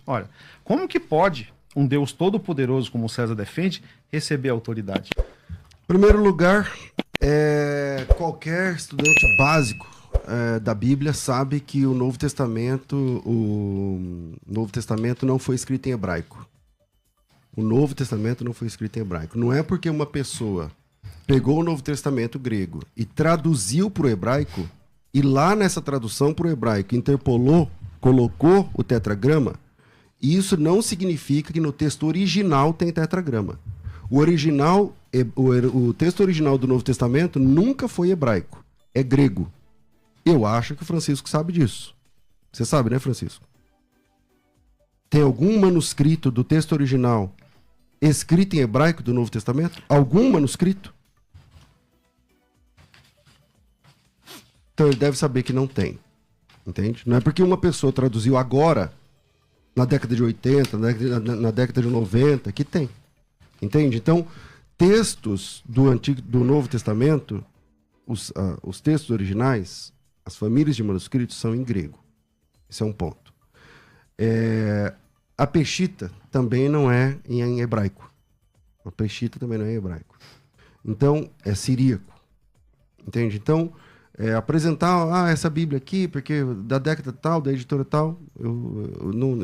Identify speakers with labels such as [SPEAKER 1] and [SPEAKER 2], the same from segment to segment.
[SPEAKER 1] Olha, como que pode um Deus todo-poderoso, como o César defende, receber autoridade?
[SPEAKER 2] Em primeiro lugar, qualquer estudante básico da Bíblia sabe que o Novo Testamento não foi escrito em hebraico. O Novo Testamento não foi escrito em hebraico. Não é porque uma pessoa pegou o Novo Testamento grego e traduziu para o hebraico, e lá nessa tradução para o hebraico interpolou, colocou o tetragrama, isso não significa que no texto original tem tetragrama. O texto original do Novo Testamento nunca foi hebraico, é grego. Eu acho que o Francisco sabe disso. Você sabe, né, Francisco? Tem algum manuscrito do texto original escrito em hebraico do Novo Testamento? Algum manuscrito? Então ele deve saber que não tem. Entende? Não é porque uma pessoa traduziu agora, na década de 80, na década de 90, que tem. Entende? Então, textos do Novo Testamento, os textos originais, as famílias de manuscritos são em grego. Esse é um ponto. A Peshitta também não é em hebraico. A Peshitta também não é em hebraico. Então, é siríaco. Entende? Então, apresentar essa Bíblia aqui, porque da década tal, da editora tal,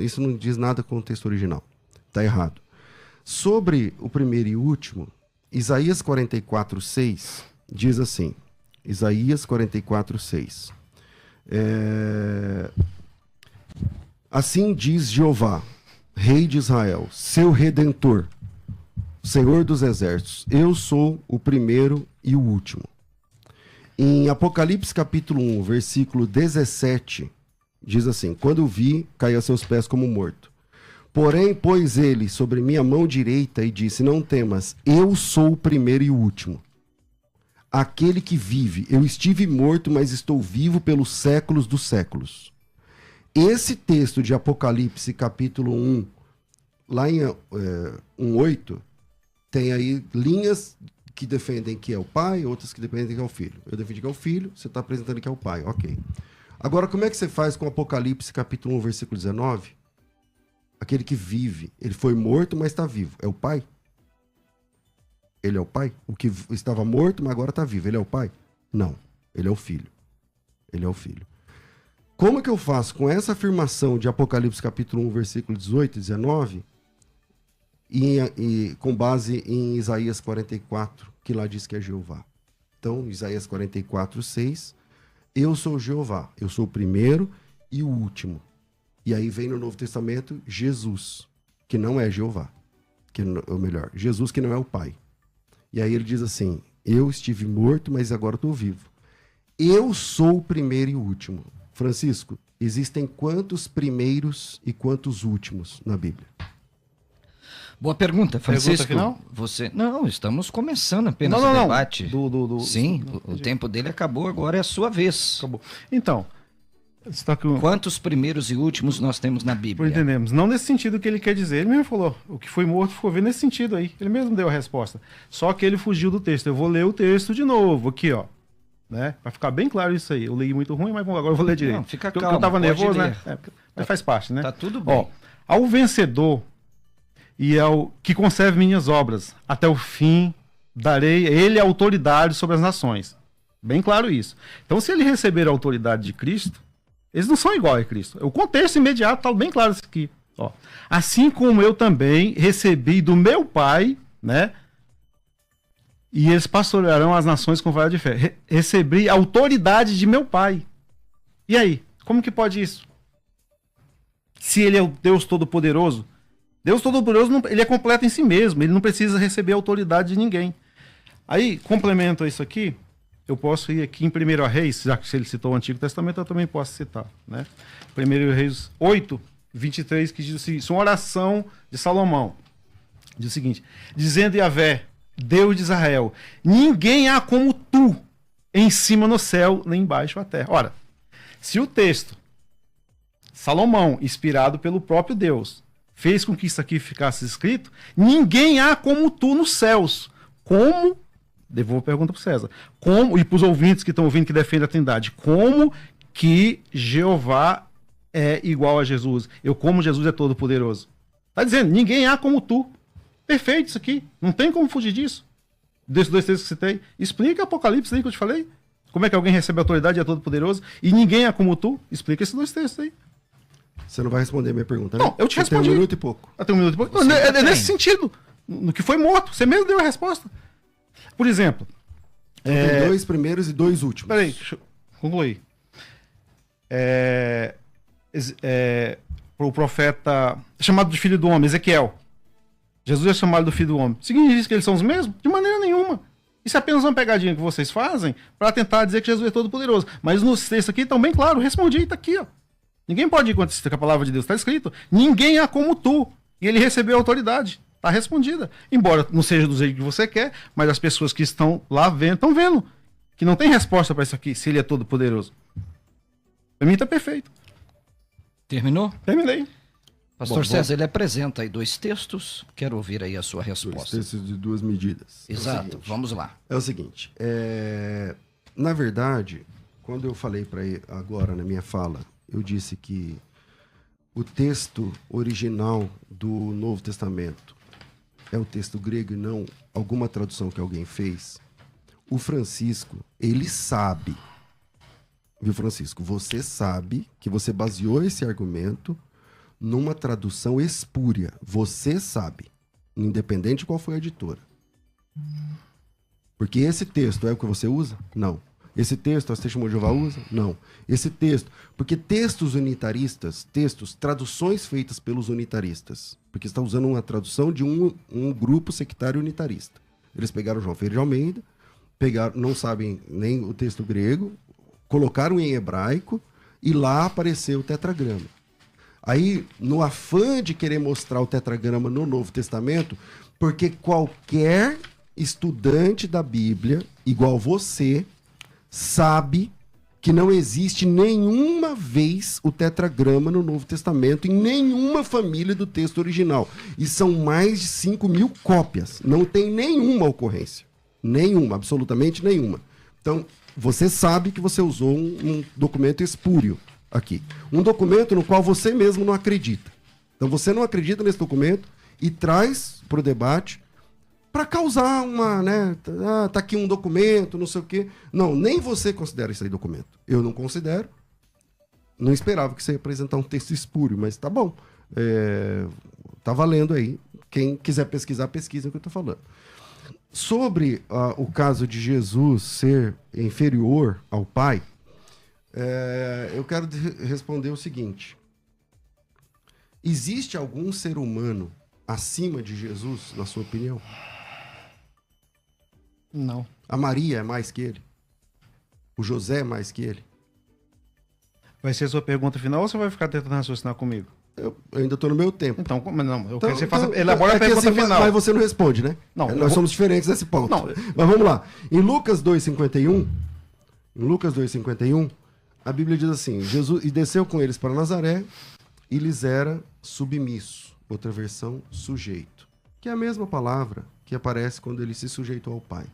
[SPEAKER 2] isso não diz nada com o texto original. Está errado. Sobre o primeiro e último, Isaías 44:6 diz assim, Isaías 44:6. Assim diz Jeová, Rei de Israel, seu Redentor, Senhor dos Exércitos, eu sou o primeiro e o último. Em Apocalipse capítulo 1, versículo 17, diz assim, quando vi, caí a seus pés como morto. Porém, pôs ele sobre minha mão direita e disse, não temas, eu sou o primeiro e o último. Aquele que vive, eu estive morto, mas estou vivo pelos séculos dos séculos. Esse texto de Apocalipse, capítulo 1, lá em 1:8, tem aí linhas que defendem que é o pai, outras que defendem que é o filho. Eu defendi que é o filho, você está apresentando que é o pai, ok. Agora, como é que você faz com Apocalipse, capítulo 1, versículo 19? Aquele que vive, ele foi morto, mas está vivo. É o pai? Ele é o pai? O que estava morto, mas agora está vivo. Ele é o pai? Não. Ele é o filho. Ele é o filho. Como é que eu faço com essa afirmação de Apocalipse capítulo 1, versículo 18 e 19, e com base em Isaías 44, que lá diz que é Jeová? Então, Isaías 44:6, eu sou Jeová, eu sou o primeiro e o último. E aí vem no Novo Testamento Jesus, que não é Jeová, ou melhor, Jesus que não é o Pai. E aí ele diz assim, eu estive morto, mas agora estou vivo. Eu sou o primeiro e o último. Francisco, existem quantos primeiros e quantos últimos na Bíblia?
[SPEAKER 3] Boa pergunta, Francisco.
[SPEAKER 1] Pergunta final?
[SPEAKER 3] Você... Não, estamos começando apenas o debate. Sim, o tempo dele acabou, agora é a sua vez.
[SPEAKER 1] Acabou. Então, está com...
[SPEAKER 3] quantos primeiros e últimos nós temos na Bíblia?
[SPEAKER 1] Entendemos. Não nesse sentido que ele quer dizer. Ele mesmo falou, o que foi morto ficou vendo nesse sentido aí. Ele mesmo deu a resposta. Só que ele fugiu do texto. Eu vou ler o texto de novo, aqui, ó. Né? Para ficar bem claro isso aí. Eu li muito ruim, mas agora eu vou ler direito.
[SPEAKER 3] Não, fica
[SPEAKER 1] calmo.
[SPEAKER 3] calmo.
[SPEAKER 1] Eu tava nervoso,
[SPEAKER 3] ler.
[SPEAKER 1] né? Mas faz parte, né?
[SPEAKER 3] Tá tudo bem.
[SPEAKER 1] Ó, ao vencedor e ao que conserve minhas obras, até o fim darei ele a autoridade sobre as nações. Bem claro isso. Então, se ele receber a autoridade de Cristo, eles não são iguais a Cristo. O contexto imediato está bem claro isso aqui. Ó. Assim como eu também recebi do meu Pai, né? E eles pastorearão as nações com vara de fé. Recebi a autoridade de meu Pai. E aí? Como que pode isso? Se ele é o Deus Todo-Poderoso, Deus Todo-Poderoso, ele é completo em si mesmo. Ele não precisa receber a autoridade de ninguém. Aí, complemento a isso aqui, eu posso ir aqui em 1 Reis, já que ele citou o Antigo Testamento, eu também posso citar. Né? 1 Reis 8, 23, que diz o seguinte, uma oração de Salomão. Diz o seguinte, dizendo Yahvé, Deus de Israel, ninguém há como tu, em cima no céu, nem embaixo na terra. Ora, se o texto, Salomão, inspirado pelo próprio Deus, fez com que isso aqui ficasse escrito, ninguém há como tu nos céus. Como, devolvo a pergunta para o César, como, e para os ouvintes que estão ouvindo que defendem a Trindade, como que Jeová é igual a Jesus. Eu, como Jesus, é todo poderoso. Está dizendo, ninguém há como tu. Perfeito isso aqui. Não tem como fugir disso. Desses 2 textos que citei. Explica Apocalipse aí que eu te falei. Como é que alguém recebe autoridade e é todo poderoso? E ninguém é como tu. Explica esses 2 textos aí.
[SPEAKER 2] Você não vai responder a minha pergunta, né?
[SPEAKER 1] Não, eu te respondi.
[SPEAKER 2] Tem 1 minuto e pouco.
[SPEAKER 1] Tem 1 minuto e pouco. Não, é nesse sentido. No que foi morto. Você mesmo deu a resposta. Por exemplo...
[SPEAKER 2] Tem 2 primeiros e 2 últimos.
[SPEAKER 1] Peraí, deixa eu concluir. O profeta chamado de filho do homem, Ezequiel. Jesus é chamado do filho do homem. Significa que eles são os mesmos? De maneira nenhuma. Isso é apenas uma pegadinha que vocês fazem para tentar dizer que Jesus é todo poderoso. Mas nos textos aqui estão bem claro, respondi, está aqui, ó. Ninguém pode ir contra a palavra de Deus, está escrito. Ninguém é como tu. E ele recebeu autoridade. Está respondida. Embora não seja do jeito que você quer, mas as pessoas que estão lá vendo, estão vendo que não tem resposta para isso aqui, se ele é todo poderoso. Para mim está perfeito.
[SPEAKER 3] Terminou?
[SPEAKER 1] Terminei.
[SPEAKER 3] Pastor César, ele apresenta aí 2 textos. Quero ouvir aí a sua resposta.
[SPEAKER 2] 2 textos de 2 medidas.
[SPEAKER 3] Exato, vamos lá.
[SPEAKER 2] É o seguinte, na verdade, quando eu falei para ele agora na minha fala, eu disse que o texto original do Novo Testamento é o texto grego e não alguma tradução que alguém fez. O Francisco, ele sabe, viu, Francisco? Você sabe que você baseou esse argumento numa tradução espúria. Você sabe, independente de qual foi a editora. Porque esse texto é o que você usa? Não. Esse texto, as Testemunhas de Jeová usa? Não. Esse texto, porque textos unitaristas, traduções feitas pelos unitaristas, porque está usando uma tradução de um grupo sectário unitarista. Eles pegaram João Ferreira de Almeida, não sabem nem o texto grego, colocaram em hebraico e lá apareceu o tetragrama. Aí, no afã de querer mostrar o tetragrama no Novo Testamento, porque qualquer estudante da Bíblia, igual você, sabe que não existe nenhuma vez o tetragrama no Novo Testamento em nenhuma família do texto original. E são mais de 5.000 cópias. Não tem nenhuma ocorrência. Nenhuma, absolutamente nenhuma. Então, você sabe que você usou um documento espúrio aqui. Um documento no qual você mesmo não acredita. Então, você não acredita nesse documento e traz para o debate para causar uma, né, tá aqui um documento, não sei o quê. Não, nem você considera isso aí documento. Eu não considero. Não esperava que você ia apresentar um texto espúrio, mas tá bom. Tá valendo aí. Quem quiser pesquisar, pesquisa o que eu tô falando. Sobre o caso de Jesus ser inferior ao Pai, eu quero responder o seguinte. Existe algum ser humano acima de Jesus, na sua opinião?
[SPEAKER 1] Não.
[SPEAKER 2] A Maria é mais que ele? O José é mais que ele?
[SPEAKER 1] Vai ser a sua pergunta final ou você vai ficar tentando raciocinar comigo?
[SPEAKER 2] Eu ainda estou no meu tempo.
[SPEAKER 1] Então, não, eu quero que você faça. Elabora a pergunta
[SPEAKER 2] assim,
[SPEAKER 1] final.
[SPEAKER 2] Mas você não responde, né?
[SPEAKER 1] Não.
[SPEAKER 2] Nós somos diferentes nesse ponto.
[SPEAKER 1] Não.
[SPEAKER 2] Mas vamos lá. Em Lucas 2,51, a Bíblia diz assim: Jesus e desceu com eles para Nazaré e lhes era submisso. Outra versão, sujeito. Que é a mesma palavra que aparece quando ele se sujeitou ao Pai.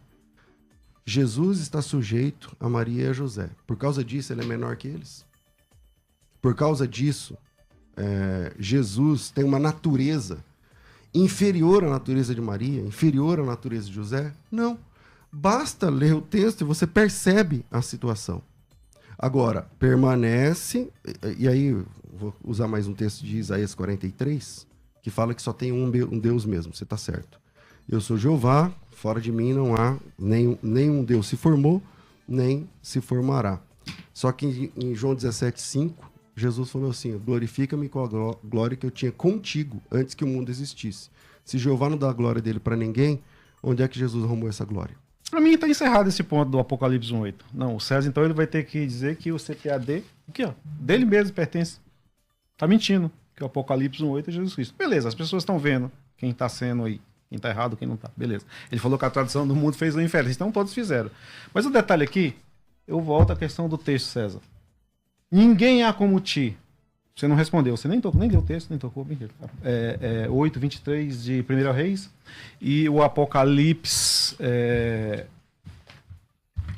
[SPEAKER 2] Jesus está sujeito a Maria e a José. Por causa disso, ele é menor que eles. Por causa disso, Jesus tem uma natureza inferior à natureza de Maria, inferior à natureza de José? Não. Basta ler o texto e você percebe a situação. Agora, permanece, e aí vou usar mais um texto de Isaías 43, que fala que só tem um Deus mesmo, você está certo. Eu sou Jeová, fora de mim não há, nenhum Deus se formou, nem se formará. Só que em João 17,5, Jesus falou assim: glorifica-me com a glória que eu tinha contigo antes que o mundo existisse. Se Jeová não dá a glória dele para ninguém, onde é que Jesus arrumou essa glória?
[SPEAKER 1] Para mim está encerrado esse ponto do Apocalipse 1:8. Não, o César então ele vai ter que dizer que o CPAD, aqui ó, dele mesmo pertence. Tá mentindo, que o Apocalipse 1:8 é Jesus Cristo. Beleza, as pessoas estão vendo quem está sendo aí. Quem tá errado, quem não tá. Beleza. Ele falou que a tradução do mundo fez o inferno. Então todos fizeram. Mas o detalhe aqui, eu volto à questão do texto, César. Ninguém há como ti. Você não respondeu. Você nem leu o texto, nem tocou. 8:23 de 1 Reis. E o Apocalipse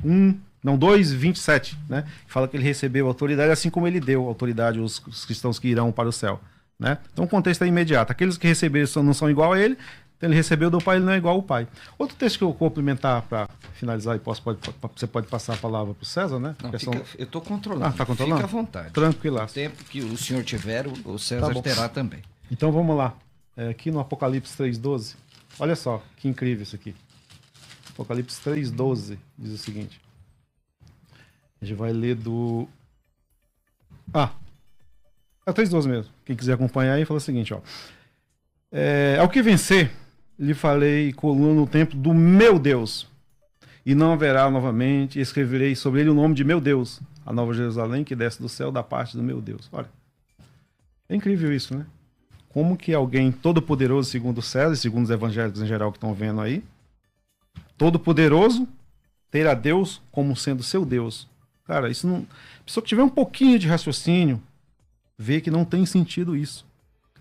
[SPEAKER 1] 1:9 Não, 2:27, né? Fala que ele recebeu autoridade, assim como ele deu autoridade aos cristãos que irão para o céu, né? Então o contexto é imediato. Aqueles que receberam não são igual a ele, então ele recebeu do pai, ele não é igual ao pai. Outro texto que eu vou complementar para finalizar, e você pode passar a palavra para o César, né?
[SPEAKER 3] Não, eu estou controlando.
[SPEAKER 1] Tá controlando?
[SPEAKER 3] Fica à vontade.
[SPEAKER 1] Tranquilaço.
[SPEAKER 3] O tempo que o senhor tiver, o César terá também.
[SPEAKER 1] Então vamos lá. Aqui no Apocalipse 3:12, olha só que incrível isso aqui. Apocalipse 3:12 diz o seguinte. A gente vai ler do... é o 3:12 mesmo. Quem quiser acompanhar aí, fala o seguinte, ó. Ao que vencer, lhe farei coluna no templo do meu Deus, e não haverá novamente, escreverei sobre ele o nome de meu Deus, a nova Jerusalém que desce do céu da parte do meu Deus. Olha, é incrível isso, né? Como que alguém todo-poderoso, segundo o César e segundo os evangélicos em geral que estão vendo aí, todo-poderoso, ter a Deus como sendo seu Deus. Cara, isso não... A pessoa que tiver um pouquinho de raciocínio, vê que não tem sentido isso.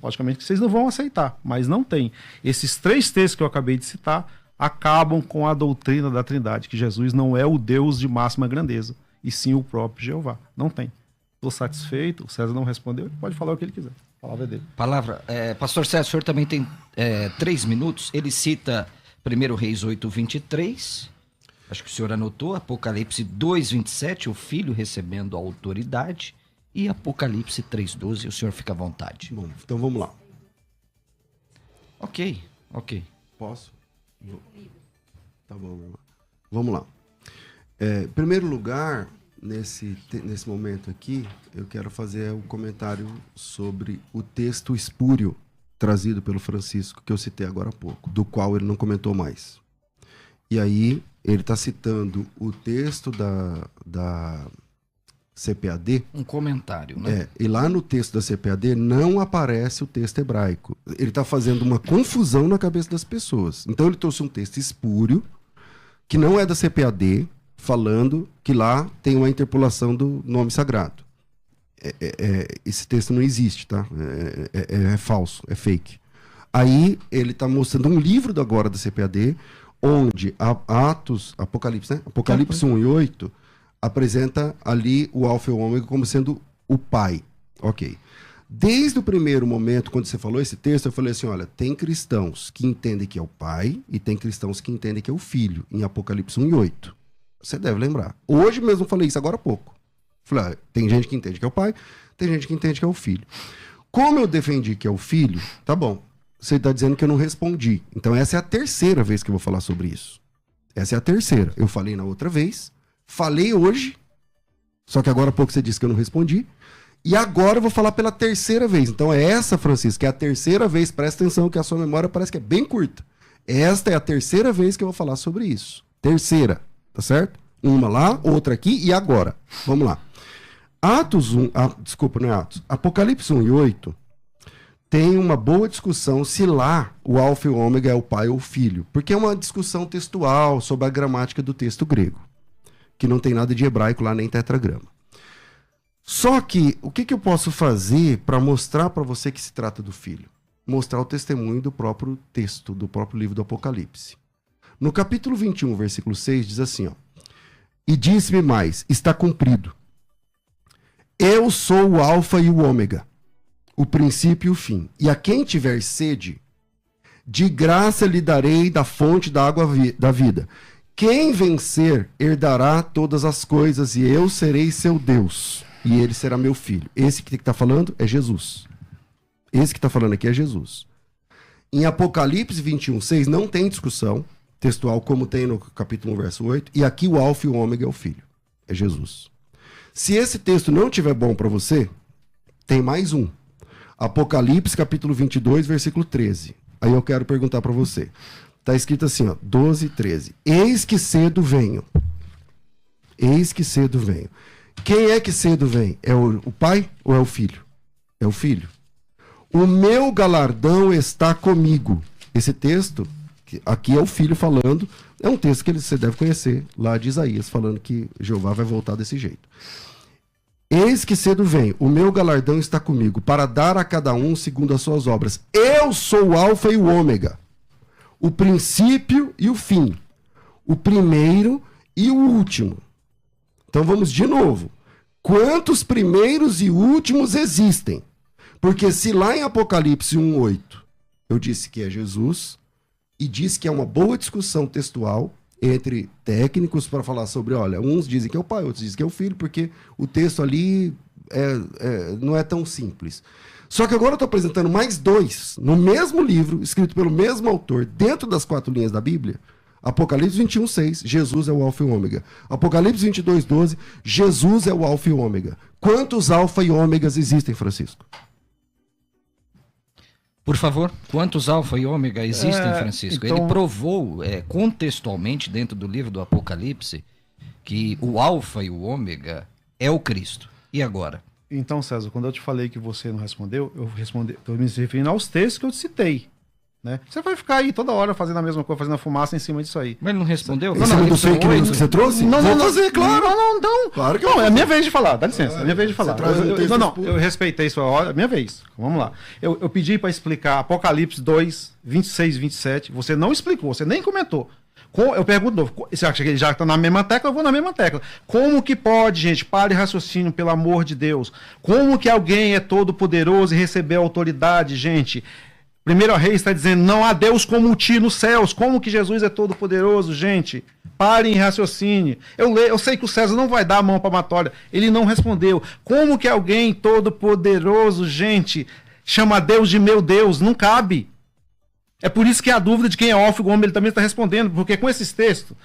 [SPEAKER 1] Logicamente que vocês não vão aceitar, mas não tem. Esses 3 textos que eu acabei de citar acabam com a doutrina da Trindade, que Jesus não é o Deus de máxima grandeza, e sim o próprio Jeová. Não tem. Estou satisfeito, o César não respondeu, ele pode falar o que ele quiser. A palavra é dele.
[SPEAKER 3] Pastor César, o senhor também tem 3 minutos. Ele cita 1 Reis 8:23. Acho que o senhor anotou. Apocalipse 2:27, o filho recebendo a autoridade. E Apocalipse 3:12, o senhor fica à vontade.
[SPEAKER 2] Bom, então vamos lá.
[SPEAKER 3] Ok.
[SPEAKER 2] Posso? Tá bom, meu irmão. Vamos lá. Em primeiro lugar, nesse momento aqui, eu quero fazer um comentário sobre o texto espúrio trazido pelo Francisco, que eu citei agora há pouco, do qual ele não comentou mais. E aí, ele está citando o texto da CPAD.
[SPEAKER 3] Um comentário, né?
[SPEAKER 2] E lá no texto da CPAD não aparece o texto hebraico. Ele está fazendo uma confusão na cabeça das pessoas. Então ele trouxe um texto espúrio, que não é da CPAD, falando que lá tem uma interpolação do nome sagrado. Esse texto não existe, tá? É falso, é fake. Aí ele está mostrando um livro agora da CPAD, onde Apocalipse, né? Apocalipse 1:8, apresenta ali o Alfa e o Ômega como sendo o Pai. Ok. Desde o primeiro momento, quando você falou esse texto, eu falei assim, olha, tem cristãos que entendem que é o Pai e tem cristãos que entendem que é o Filho, em Apocalipse 1:8. Você deve lembrar. Hoje mesmo eu falei isso agora há pouco. Falei, tem gente que entende que é o Pai, tem gente que entende que é o Filho. Como eu defendi que é o Filho, tá bom. Você está dizendo que eu não respondi. Então essa é a 3ª vez que eu vou falar sobre isso. Essa é a 3ª. Eu falei na outra vez, falei hoje, só que agora há pouco você disse que eu não respondi. E agora eu vou falar pela 3ª vez. Então é essa, Francisco, que é a 3ª vez. Presta atenção que a sua memória parece que é bem curta. Esta é a 3ª vez que eu vou falar sobre isso. 3ª, tá certo? Uma lá, outra aqui e agora. Vamos lá. Apocalipse 1:8 tem uma boa discussão se lá o Alfa e o Ômega é o Pai ou o Filho. Porque é uma discussão textual sobre a gramática do texto grego, que não tem nada de hebraico lá, nem tetragrama. Só que, o que eu posso fazer para mostrar para você que se trata do Filho? Mostrar o testemunho do próprio texto, do próprio livro do Apocalipse. No capítulo 21, versículo 6, diz assim, ó, e disse-me mais, está cumprido. Eu sou o Alfa e o Ômega, o princípio e o fim. E a quem tiver sede, de graça lhe darei da fonte da água da vida. Quem vencer herdará todas as coisas e eu serei seu Deus e ele será meu filho. Esse que está falando é Jesus. Esse que está falando aqui é Jesus. Em Apocalipse 21:6 não tem discussão textual como tem no capítulo 1, verso 8. E aqui o Alfa e o Ômega é o filho. É Jesus. Se esse texto não estiver bom para você, tem mais um. Apocalipse capítulo 22, versículo 13. Aí eu quero perguntar para você. Está escrito assim, ó, 12, 13. Eis que cedo venho. Eis que cedo venho. Quem é que cedo vem? É o pai ou é o filho? É o filho. O meu galardão está comigo. Esse texto, aqui é o filho falando, é um texto que você deve conhecer, lá de Isaías, falando que Jeová vai voltar desse jeito. Eis que cedo venho, o meu galardão está comigo, para dar a cada um segundo as suas obras. Eu sou o Alfa e o Ômega, o princípio e o fim, o primeiro e o último. Então vamos de novo. Quantos primeiros e últimos existem? Porque se lá em Apocalipse 1:8 eu disse que é Jesus, e disse que é uma boa discussão textual entre técnicos para falar sobre, olha, uns dizem que é o Pai, outros dizem que é o Filho, porque o texto ali não é tão simples. Só que agora eu estou apresentando mais dois, no mesmo livro, escrito pelo mesmo autor, dentro das 4 linhas da Bíblia. Apocalipse 21:6, Jesus é o Alfa e o Ômega. Apocalipse 22:12, Jesus é o Alfa e o Ômega. Quantos Alfa e Ômegas existem, Francisco?
[SPEAKER 3] Por favor, quantos alfa e ômega existem, Francisco?
[SPEAKER 1] então-
[SPEAKER 3] Ele provou contextualmente dentndo do livro do Apocalipse que o alfa e o ômega é o Cristo. E agora?
[SPEAKER 1] Então, César, quando eu te falei que você não respondeu, eu respondi, estou me referindo aos textos que eu te citei. Né? Você vai ficar aí toda hora fazendo a mesma coisa, fazendo a fumaça em cima disso aí.
[SPEAKER 3] Mas ele não respondeu?
[SPEAKER 2] Esse é do
[SPEAKER 3] Apocalipse
[SPEAKER 2] fake news
[SPEAKER 3] 8.
[SPEAKER 2] que você trouxe?
[SPEAKER 1] Não,
[SPEAKER 2] Vou
[SPEAKER 1] não,
[SPEAKER 2] fazer, claro.
[SPEAKER 1] Não.
[SPEAKER 2] Claro que eu
[SPEAKER 1] Não,
[SPEAKER 2] vou
[SPEAKER 1] é a minha
[SPEAKER 2] fazer.
[SPEAKER 1] vez de falar, dá licença, é a minha vez de falar.
[SPEAKER 2] Você traz um texto
[SPEAKER 1] Não,
[SPEAKER 2] puro.
[SPEAKER 1] eu respeitei isso, é a minha vez. Vamos lá. Eu pedi para explicar Apocalipse 2, 26 e 27. Você não explicou, você nem comentou. Eu pergunto de novo, você acha que ele já está na mesma tecla? Eu vou na mesma tecla. Como que pode, gente, pare raciocínio, pelo amor de Deus. Como que alguém é todo poderoso e receber autoridade, gente? 1 Reis está dizendo, não há Deus como ti nos céus. Como que Jesus é todo poderoso, gente? Parem em raciocínio. Eu sei que o César não vai dar a mão palmatória. Ele não respondeu. Como que alguém todo poderoso, gente, chama Deus de meu Deus? Não cabe. É por isso que a dúvida de quem é Alfa e o Ômega, ele também está respondendo, porque com esse texto,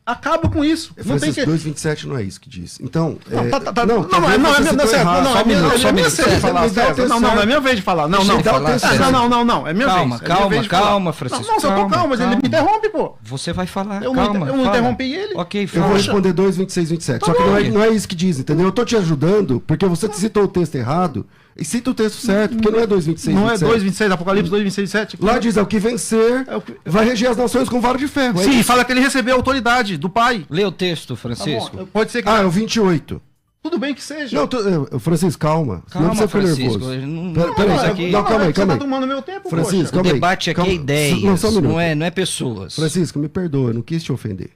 [SPEAKER 1] acaba com isso. Não tem
[SPEAKER 2] Francisco,
[SPEAKER 1] que...
[SPEAKER 2] 2:27 não é isso que diz. Então,
[SPEAKER 1] Não, tá
[SPEAKER 2] não,
[SPEAKER 1] não, é minha
[SPEAKER 2] Só um minuto,
[SPEAKER 1] é minha vez de falar, César. Não, é minha vez de falar. Não,
[SPEAKER 3] Deixa ele falar, César.
[SPEAKER 1] não, é minha vez.
[SPEAKER 3] Calma,
[SPEAKER 1] É minha vez de falar.
[SPEAKER 3] calma, Francisco.
[SPEAKER 1] Não, eu tô calmo, mas ele me interrompe, pô.
[SPEAKER 3] Você vai falar,
[SPEAKER 1] Eu
[SPEAKER 3] calma.
[SPEAKER 1] não
[SPEAKER 3] fala.
[SPEAKER 1] interrompi ele.
[SPEAKER 3] Ok,
[SPEAKER 2] eu
[SPEAKER 3] fala.
[SPEAKER 2] vou responder 2:26, 27.
[SPEAKER 1] Tá
[SPEAKER 2] Só que
[SPEAKER 1] bom.
[SPEAKER 2] não é isso que diz, entendeu? Eu tô te ajudando, porque você citou o texto errado, e cita o texto certo, porque não é 2:26,
[SPEAKER 1] Não é
[SPEAKER 2] 27.
[SPEAKER 1] 2,26, Apocalipse 2,26, 27.
[SPEAKER 2] Lá diz, o que vencer
[SPEAKER 1] É o que-
[SPEAKER 2] vai reger as nações com vara de ferro. é
[SPEAKER 1] Sim,
[SPEAKER 2] isso?
[SPEAKER 1] fala que ele recebeu a autoridade do Pai.
[SPEAKER 3] Lê o texto,
[SPEAKER 1] Tá
[SPEAKER 3] Francisco.
[SPEAKER 1] bom, pode ser que...
[SPEAKER 2] Ah, é o 28.
[SPEAKER 1] Tudo bem que seja.
[SPEAKER 2] Não, Francisco, calma.
[SPEAKER 3] Calma,
[SPEAKER 2] não precisa ficar
[SPEAKER 3] Francisco,
[SPEAKER 2] nervoso.
[SPEAKER 3] ele não-
[SPEAKER 2] Pera-
[SPEAKER 3] não,
[SPEAKER 2] peraí,
[SPEAKER 3] isso aqui-
[SPEAKER 2] não, calma aí,
[SPEAKER 1] Você
[SPEAKER 2] calma
[SPEAKER 1] tá
[SPEAKER 2] aí.
[SPEAKER 1] tomando meu tempo,
[SPEAKER 2] Francisco,
[SPEAKER 1] poxa.
[SPEAKER 3] O
[SPEAKER 2] calma aí.
[SPEAKER 3] debate aqui
[SPEAKER 2] Calma.
[SPEAKER 3] é ideias,
[SPEAKER 2] Não, só um minuto.
[SPEAKER 3] não é pessoas.
[SPEAKER 2] Francisco, me perdoa, eu não quis te ofender.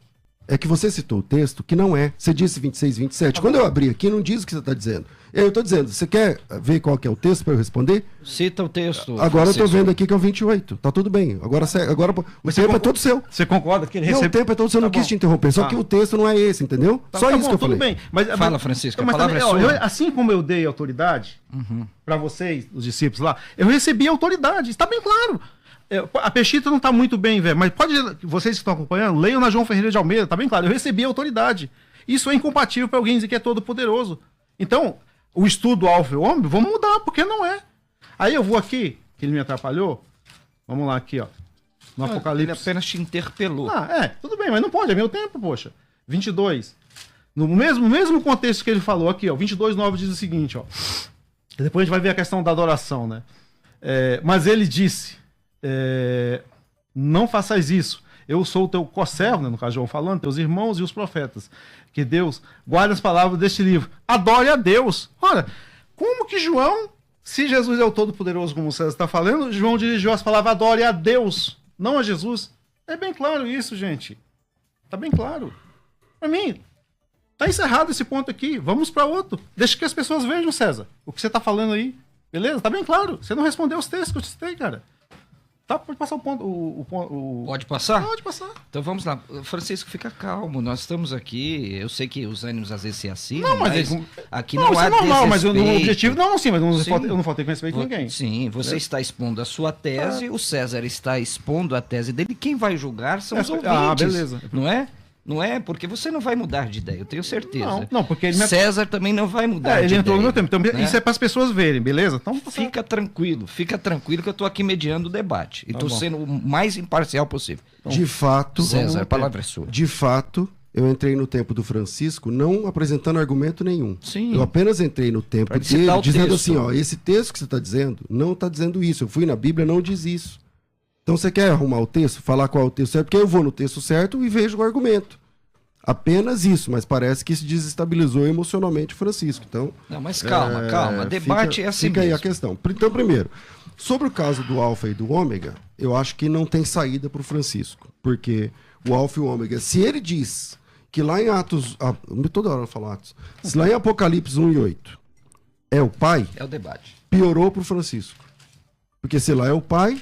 [SPEAKER 2] É que você citou o texto que não é. Você disse 26, 27. Quando eu abri aqui, não diz o que você está dizendo. Eu estou dizendo, você quer ver qual que é o texto para eu responder?
[SPEAKER 3] Cita o texto.
[SPEAKER 2] Agora eu estou
[SPEAKER 3] Francisco.
[SPEAKER 2] vendo aqui que é o 28. Tá tudo bem. Agora o tempo é todo seu.
[SPEAKER 1] Você concorda que ele
[SPEAKER 2] Não, o
[SPEAKER 1] recebeu...
[SPEAKER 2] tempo é todo seu. Eu não
[SPEAKER 1] Tá
[SPEAKER 2] quis
[SPEAKER 1] bom.
[SPEAKER 2] te interromper. Só
[SPEAKER 1] Tá.
[SPEAKER 2] que o texto não é esse, entendeu?
[SPEAKER 1] Tá,
[SPEAKER 2] Só
[SPEAKER 1] tá
[SPEAKER 2] isso
[SPEAKER 1] bom,
[SPEAKER 2] que eu
[SPEAKER 1] tudo
[SPEAKER 2] falei.
[SPEAKER 1] bem. Mas,
[SPEAKER 3] Fala, Francisco, a
[SPEAKER 1] mas
[SPEAKER 3] palavra
[SPEAKER 1] também,
[SPEAKER 3] é sua.
[SPEAKER 1] assim como eu dei autoridade para vocês, os discípulos lá, eu recebi autoridade. Está bem claro. A Peixita não está muito bem, velho, mas vocês que estão acompanhando, leiam na João Ferreira de Almeida, está bem claro. Eu recebi autoridade. Isso é incompatível para alguém dizer que é todo poderoso. Então, o estudo Alfa e Ômega, vamos mudar, porque não é. Aí eu vou aqui, que ele me atrapalhou. Vamos lá aqui, ó. No
[SPEAKER 3] Ele
[SPEAKER 1] Apocalipse.
[SPEAKER 3] apenas te interpelou.
[SPEAKER 1] Tudo bem, mas não pode, é meu tempo, poxa. 22. No mesmo contexto que ele falou aqui, ó, 22:9 diz o seguinte, ó. Depois a gente vai ver a questão da adoração, né? Mas ele disse, não façais isso. Eu sou o teu conservo, né, no caso João falando, teus irmãos e os profetas. Que Deus guarde as palavras deste livro. Adore a Deus. Ora, como que João, se Jesus é o Todo-Poderoso, como o César está falando, João dirigiu as palavras adore a Deus, não a Jesus. É bem claro isso, gente. Tá bem claro. Para mim, tá encerrado esse ponto aqui. Vamos para outro. Deixa que as pessoas vejam, César, o que você tá falando aí. Beleza? Tá bem claro. Você não respondeu os textos que eu te citei, cara. Tá, pode passar o ponto.
[SPEAKER 3] Pode passar?
[SPEAKER 1] Pode passar.
[SPEAKER 3] Então vamos lá. Francisco, fica calmo. Nós estamos aqui. Eu sei que os ânimos às vezes se assinam,
[SPEAKER 1] Não, mas
[SPEAKER 3] aqui
[SPEAKER 1] não,
[SPEAKER 3] não
[SPEAKER 1] isso
[SPEAKER 3] há
[SPEAKER 1] é normal, mas o
[SPEAKER 3] desrespeito.
[SPEAKER 1] objetivo. Não, sim, mas
[SPEAKER 3] Sim.
[SPEAKER 1] eu não faltei com respeito a ninguém.
[SPEAKER 3] Sim, você está expondo a sua tese, o César está expondo a tese dele. Quem vai julgar são os ouvintes.
[SPEAKER 1] Beleza.
[SPEAKER 3] Não é? Não é? Porque você não vai mudar de ideia, eu tenho certeza.
[SPEAKER 1] Não, porque ele
[SPEAKER 3] César também não vai mudar
[SPEAKER 1] ele
[SPEAKER 3] de
[SPEAKER 1] entrou no
[SPEAKER 3] ideia.
[SPEAKER 1] meu tempo. Então,
[SPEAKER 3] né?
[SPEAKER 1] isso é para as pessoas verem, beleza? Então,
[SPEAKER 3] Fica tranquilo que eu estou aqui mediando o debate. E estou
[SPEAKER 1] bom.
[SPEAKER 3] sendo o mais imparcial possível.
[SPEAKER 2] De fato,
[SPEAKER 3] César, a palavra é sua.
[SPEAKER 2] de fato, eu entrei no tempo do Francisco não apresentando argumento nenhum.
[SPEAKER 3] Sim.
[SPEAKER 2] Eu apenas entrei no tempo
[SPEAKER 3] Pra
[SPEAKER 2] dele
[SPEAKER 3] citar o
[SPEAKER 2] dizendo
[SPEAKER 3] texto.
[SPEAKER 2] assim, ó, esse texto que você está dizendo não está dizendo isso. Eu fui na Bíblia, não diz isso. Então você quer arrumar o texto, falar qual é o texto certo, porque eu vou no texto certo e vejo o argumento. Apenas isso, mas parece que isso desestabilizou emocionalmente o Francisco. Então,
[SPEAKER 3] Não, mas calma. Debate é assim
[SPEAKER 2] fica aí a
[SPEAKER 3] mesmo.
[SPEAKER 2] questão. Então, primeiro, sobre o caso do Alfa e do Ômega, eu acho que não tem saída para o Francisco. Porque o Alfa e o Ômega, se ele diz que lá em Atos, toda hora eu falo Atos, se lá em Apocalipse 1:8 é o pai,
[SPEAKER 3] É o debate.
[SPEAKER 2] piorou pro Francisco. Porque se lá é o pai,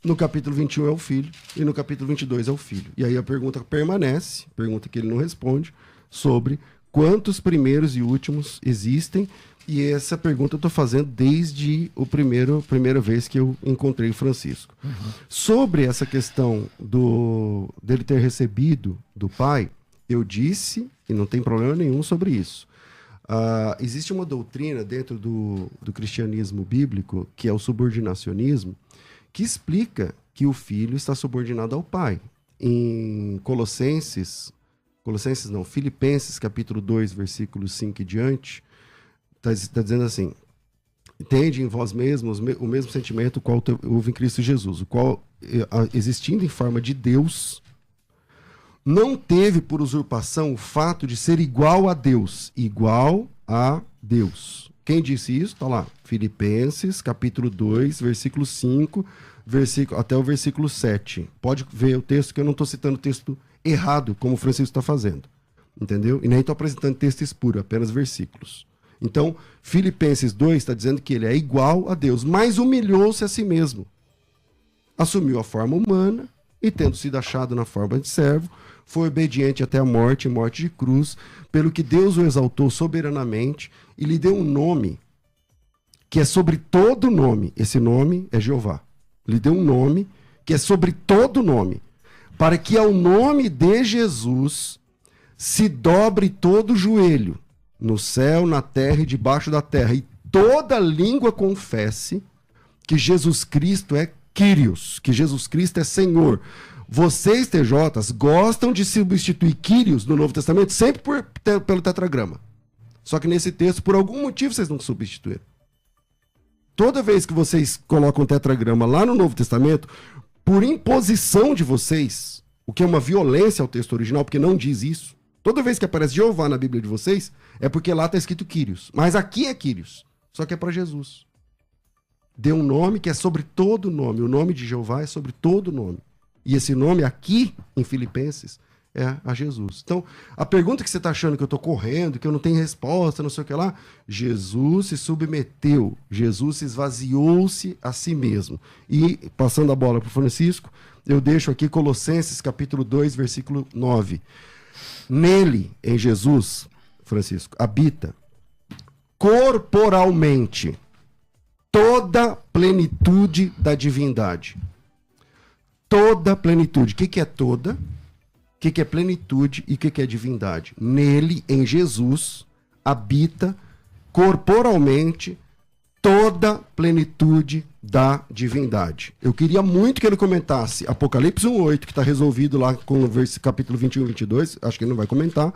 [SPEAKER 2] no capítulo 21 é o filho, e no capítulo 22 é o filho. E aí a pergunta permanece, pergunta que ele não responde, sobre quantos primeiros e últimos existem. E essa pergunta eu estou fazendo desde primeira vez que eu encontrei o Francisco. Sobre essa questão dele ter recebido do pai, eu disse, e não tem problema nenhum sobre isso. Existe uma doutrina dentro do cristianismo bíblico, que é o subordinacionismo, que explica que o filho está subordinado ao pai. Em Filipenses capítulo 2, versículos 5 e diante, está dizendo assim: tende em vós mesmos o mesmo sentimento qual houve em Cristo Jesus, o qual, existindo em forma de Deus, não teve por usurpação o fato de ser igual a Deus. Igual a Deus. Quem disse isso? Está lá. Filipenses, capítulo 2, versículo 5, até o versículo 7. Pode ver o texto, que eu não estou citando o texto errado, como o Francisco está fazendo. Entendeu? E nem estou apresentando texto espuro, apenas versículos. Então, Filipenses 2 está dizendo que ele é igual a Deus, mas humilhou-se a si mesmo. Assumiu a forma humana e, tendo sido achado na forma de servo, foi obediente até a morte, morte de cruz, pelo que Deus o exaltou soberanamente e lhe deu um nome que é sobre todo nome. Esse nome é Jeová. Lhe deu um nome que é sobre todo nome, para que ao nome de Jesus se dobre todo joelho, no céu, na terra e debaixo da terra, e toda língua confesse que Jesus Cristo é Kyrios, que Jesus Cristo é Senhor. Vocês, TJs, gostam de substituir Kyrios no Novo Testamento sempre pelo tetragrama. Só que nesse texto, por algum motivo, vocês não substituíram. Toda vez que vocês colocam tetragrama lá no Novo Testamento, por imposição de vocês, o que é uma violência ao texto original, porque não diz isso, toda vez que aparece Jeová na Bíblia de vocês, é porque lá está escrito Kyrios. Mas aqui é Kyrios, só que é para Jesus. Deu um nome que é sobre todo nome. O nome de Jeová é sobre todo nome. E esse nome aqui, em Filipenses, é a Jesus. Então, a pergunta que você está achando que eu estou correndo, que eu não tenho resposta, não sei o que lá, Jesus se submeteu, Jesus se esvaziou-se a si mesmo. E, passando a bola para o Francisco, eu deixo aqui Colossenses capítulo 2, versículo 9. Nele, em Jesus, Francisco, habita corporalmente toda plenitude da divindade. Toda plenitude. O que é toda? O que é plenitude e o que é divindade? Nele, em Jesus, habita corporalmente toda plenitude da divindade. Eu queria muito que ele comentasse Apocalipse 1:8, que está resolvido lá com o capítulo 21 e 22, acho que ele não vai comentar,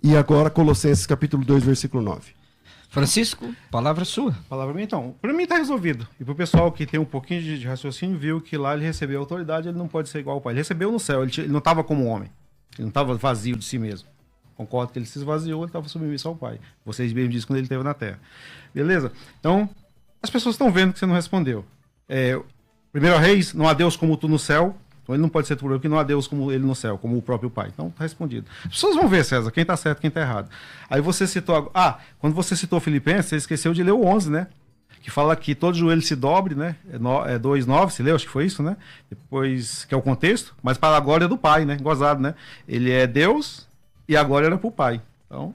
[SPEAKER 2] e agora Colossenses capítulo 2, versículo 9.
[SPEAKER 3] Francisco, palavra sua.
[SPEAKER 1] Palavra minha, então. Para mim está resolvido. E para o pessoal que tem um pouquinho de raciocínio, viu que lá ele recebeu a autoridade, ele não pode ser igual ao pai. Ele recebeu no céu, ele não estava como homem. Ele não estava vazio de si mesmo. Concordo que ele se esvaziou, ele estava submisso ao pai. Vocês mesmos dizem quando ele esteve na terra. Beleza? Então, as pessoas estão vendo que você não respondeu. Primeiro Reis, não há Deus como tu no céu. Então ele não pode ser tu, porque não há Deus como ele no céu, como o próprio pai. Então está respondido. As pessoas vão ver, César, quem está certo, quem está errado. Aí você citou... quando você citou Filipenses, você esqueceu de ler o 11, né? Que fala que todo joelho se dobre, né? É 2:9, você leu? Acho que foi isso, né? Depois, que é o contexto, mas para a glória do pai, né? Gozado, né? Ele é Deus e a glória era para o pai. Então,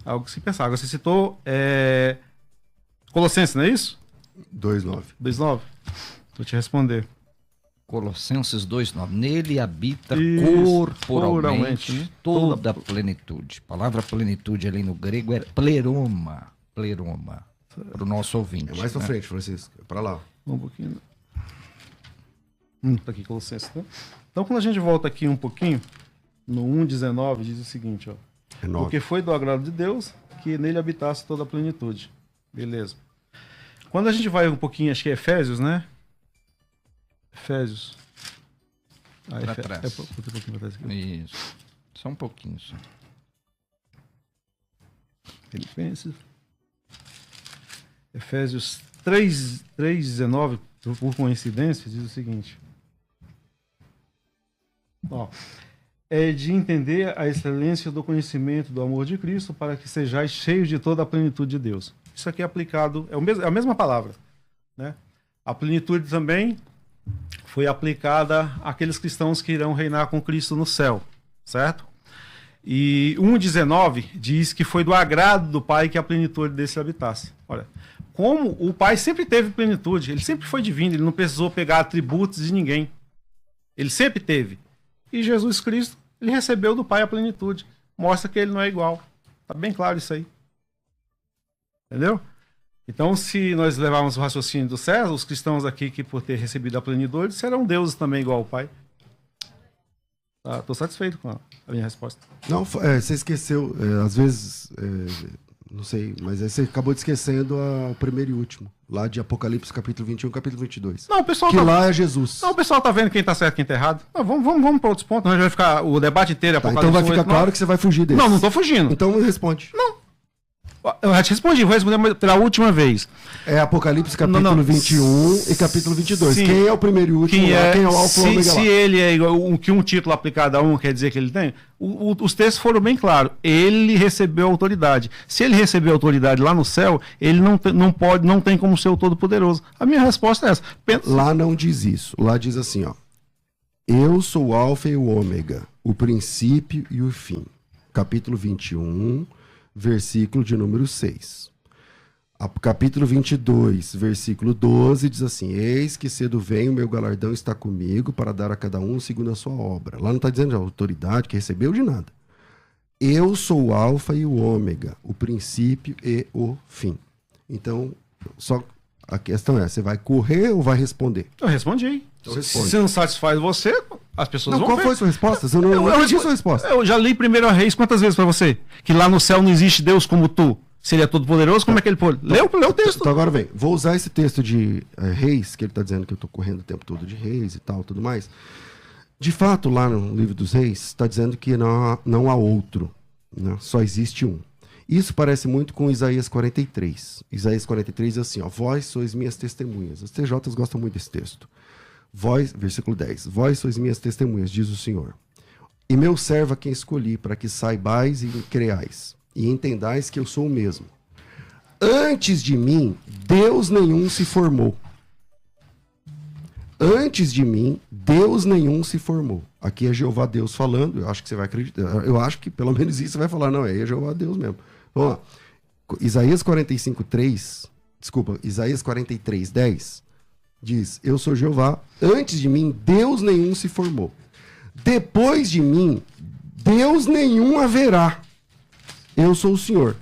[SPEAKER 1] algo que se pensar. Agora você citou Colossenses, não é isso?
[SPEAKER 2] 2:9.
[SPEAKER 1] 2:9. Vou te responder.
[SPEAKER 3] Colossenses 2:9. Nele habita
[SPEAKER 1] Isso,
[SPEAKER 3] corporalmente
[SPEAKER 1] né?
[SPEAKER 3] toda a plenitude. A palavra plenitude ali no grego é pleroma. Pleroma. Para o nosso ouvinte.
[SPEAKER 2] É mais pra frente, Francisco. É pra lá.
[SPEAKER 1] Um pouquinho. Tá aqui, Colossenses, né? Então, quando a gente volta aqui um pouquinho, no 1:19, diz o seguinte, ó.
[SPEAKER 2] É 9.
[SPEAKER 1] Porque foi do agrado de Deus que nele habitasse toda a plenitude. Beleza. Quando a gente vai um pouquinho, acho que é Efésios, né? Efésios.
[SPEAKER 3] Pra trás.
[SPEAKER 1] Um pouquinho pra trás aqui.
[SPEAKER 3] Isso. Só um pouquinho. Só.
[SPEAKER 1] Filipenses. Efésios 3:19, por coincidência, diz o seguinte. Ó, é de entender a excelência do conhecimento do amor de Cristo para que sejais cheios de toda a plenitude de Deus. Isso aqui é aplicado, é a mesma palavra, né? A plenitude também foi aplicada àqueles cristãos que irão reinar com Cristo no céu, certo? E 1,19 diz que foi do agrado do Pai que a plenitude desse habitasse. Olha, como o Pai sempre teve plenitude, ele sempre foi divino, ele não precisou pegar atributos de ninguém. Ele sempre teve. E Jesus Cristo, ele recebeu do Pai a plenitude. Mostra que ele não é igual. Tá bem claro isso aí. Entendeu? Então, se nós levarmos o raciocínio do César, os cristãos aqui que por ter recebido a plenitude serão deuses também igual ao Pai. Estou satisfeito com a minha resposta.
[SPEAKER 2] Não, você esqueceu, às vezes, não sei, mas aí você acabou de esquecendo o primeiro e último, lá de Apocalipse capítulo 21, capítulo 22.
[SPEAKER 1] Não, o pessoal
[SPEAKER 2] que lá é Jesus.
[SPEAKER 1] Não, o pessoal tá vendo quem tá certo e quem tá errado. Não, vamos para outros pontos, nós vai ficar o debate inteiro.
[SPEAKER 2] Tá, então vai ficar claro que você vai fugir desse.
[SPEAKER 1] Não tô fugindo.
[SPEAKER 2] Então responde.
[SPEAKER 1] Não. Eu já te respondi, vou responder pela última vez.
[SPEAKER 2] É Apocalipse capítulo 21 e capítulo 22.
[SPEAKER 1] Sim.
[SPEAKER 2] Quem é o primeiro e o último? Quem é o alfa e o ômega lá?
[SPEAKER 1] Se ele é igual, que um título aplicado a um quer dizer que ele tem, os textos foram bem claros. Ele recebeu autoridade. Se ele recebeu autoridade lá no céu, ele não tem como ser o Todo-Poderoso. A minha resposta é essa.
[SPEAKER 2] Lá não diz isso. Lá diz assim, ó. Eu sou o alfa e o ômega, o princípio e o fim. Capítulo 21, versículo de número 6. Capítulo 22, versículo 12, diz assim: eis que cedo vem, o meu galardão está comigo para dar a cada um segundo a sua obra. Lá não está dizendo de autoridade que recebeu de nada. Eu sou o alfa e o ômega, o princípio e o fim. Então, só a questão é, você vai correr ou vai responder?
[SPEAKER 1] Eu respondi.
[SPEAKER 2] Então,
[SPEAKER 1] se não satisfaz você, as pessoas vão
[SPEAKER 2] qual
[SPEAKER 1] ver.
[SPEAKER 2] foi a sua resposta? Eu não entendi a sua resposta.
[SPEAKER 1] Eu já li 1 Reis quantas vezes para você? Que lá no céu não existe Deus como tu. Se ele é todo poderoso, como é que ele pôde? Leu o texto.
[SPEAKER 2] Então agora vem. Vou usar esse texto de Reis, que ele está dizendo que eu estou correndo o tempo todo de Reis e tal, tudo mais. De fato, lá no livro dos Reis, está dizendo que não há outro. Né? Só existe um. Isso parece muito com Isaías 43. Isaías 43 diz assim, ó, vós sois minhas testemunhas. Os TJs gostam muito desse texto. Vós, versículo 10, vós sois minhas testemunhas, diz o Senhor. E meu servo a quem escolhi, para que saibais e creais, e entendais que eu sou o mesmo. Antes de mim, Deus nenhum se formou. Antes de mim, Deus nenhum se formou. Aqui é Jeová Deus falando, eu acho que você vai acreditar. Eu acho que pelo menos isso você vai falar, não, é Jeová Deus mesmo. Vamos lá. Isaías 43, 10, diz, eu sou Jeová, antes de mim, Deus nenhum se formou. Depois de mim, Deus nenhum haverá. Eu sou o Senhor.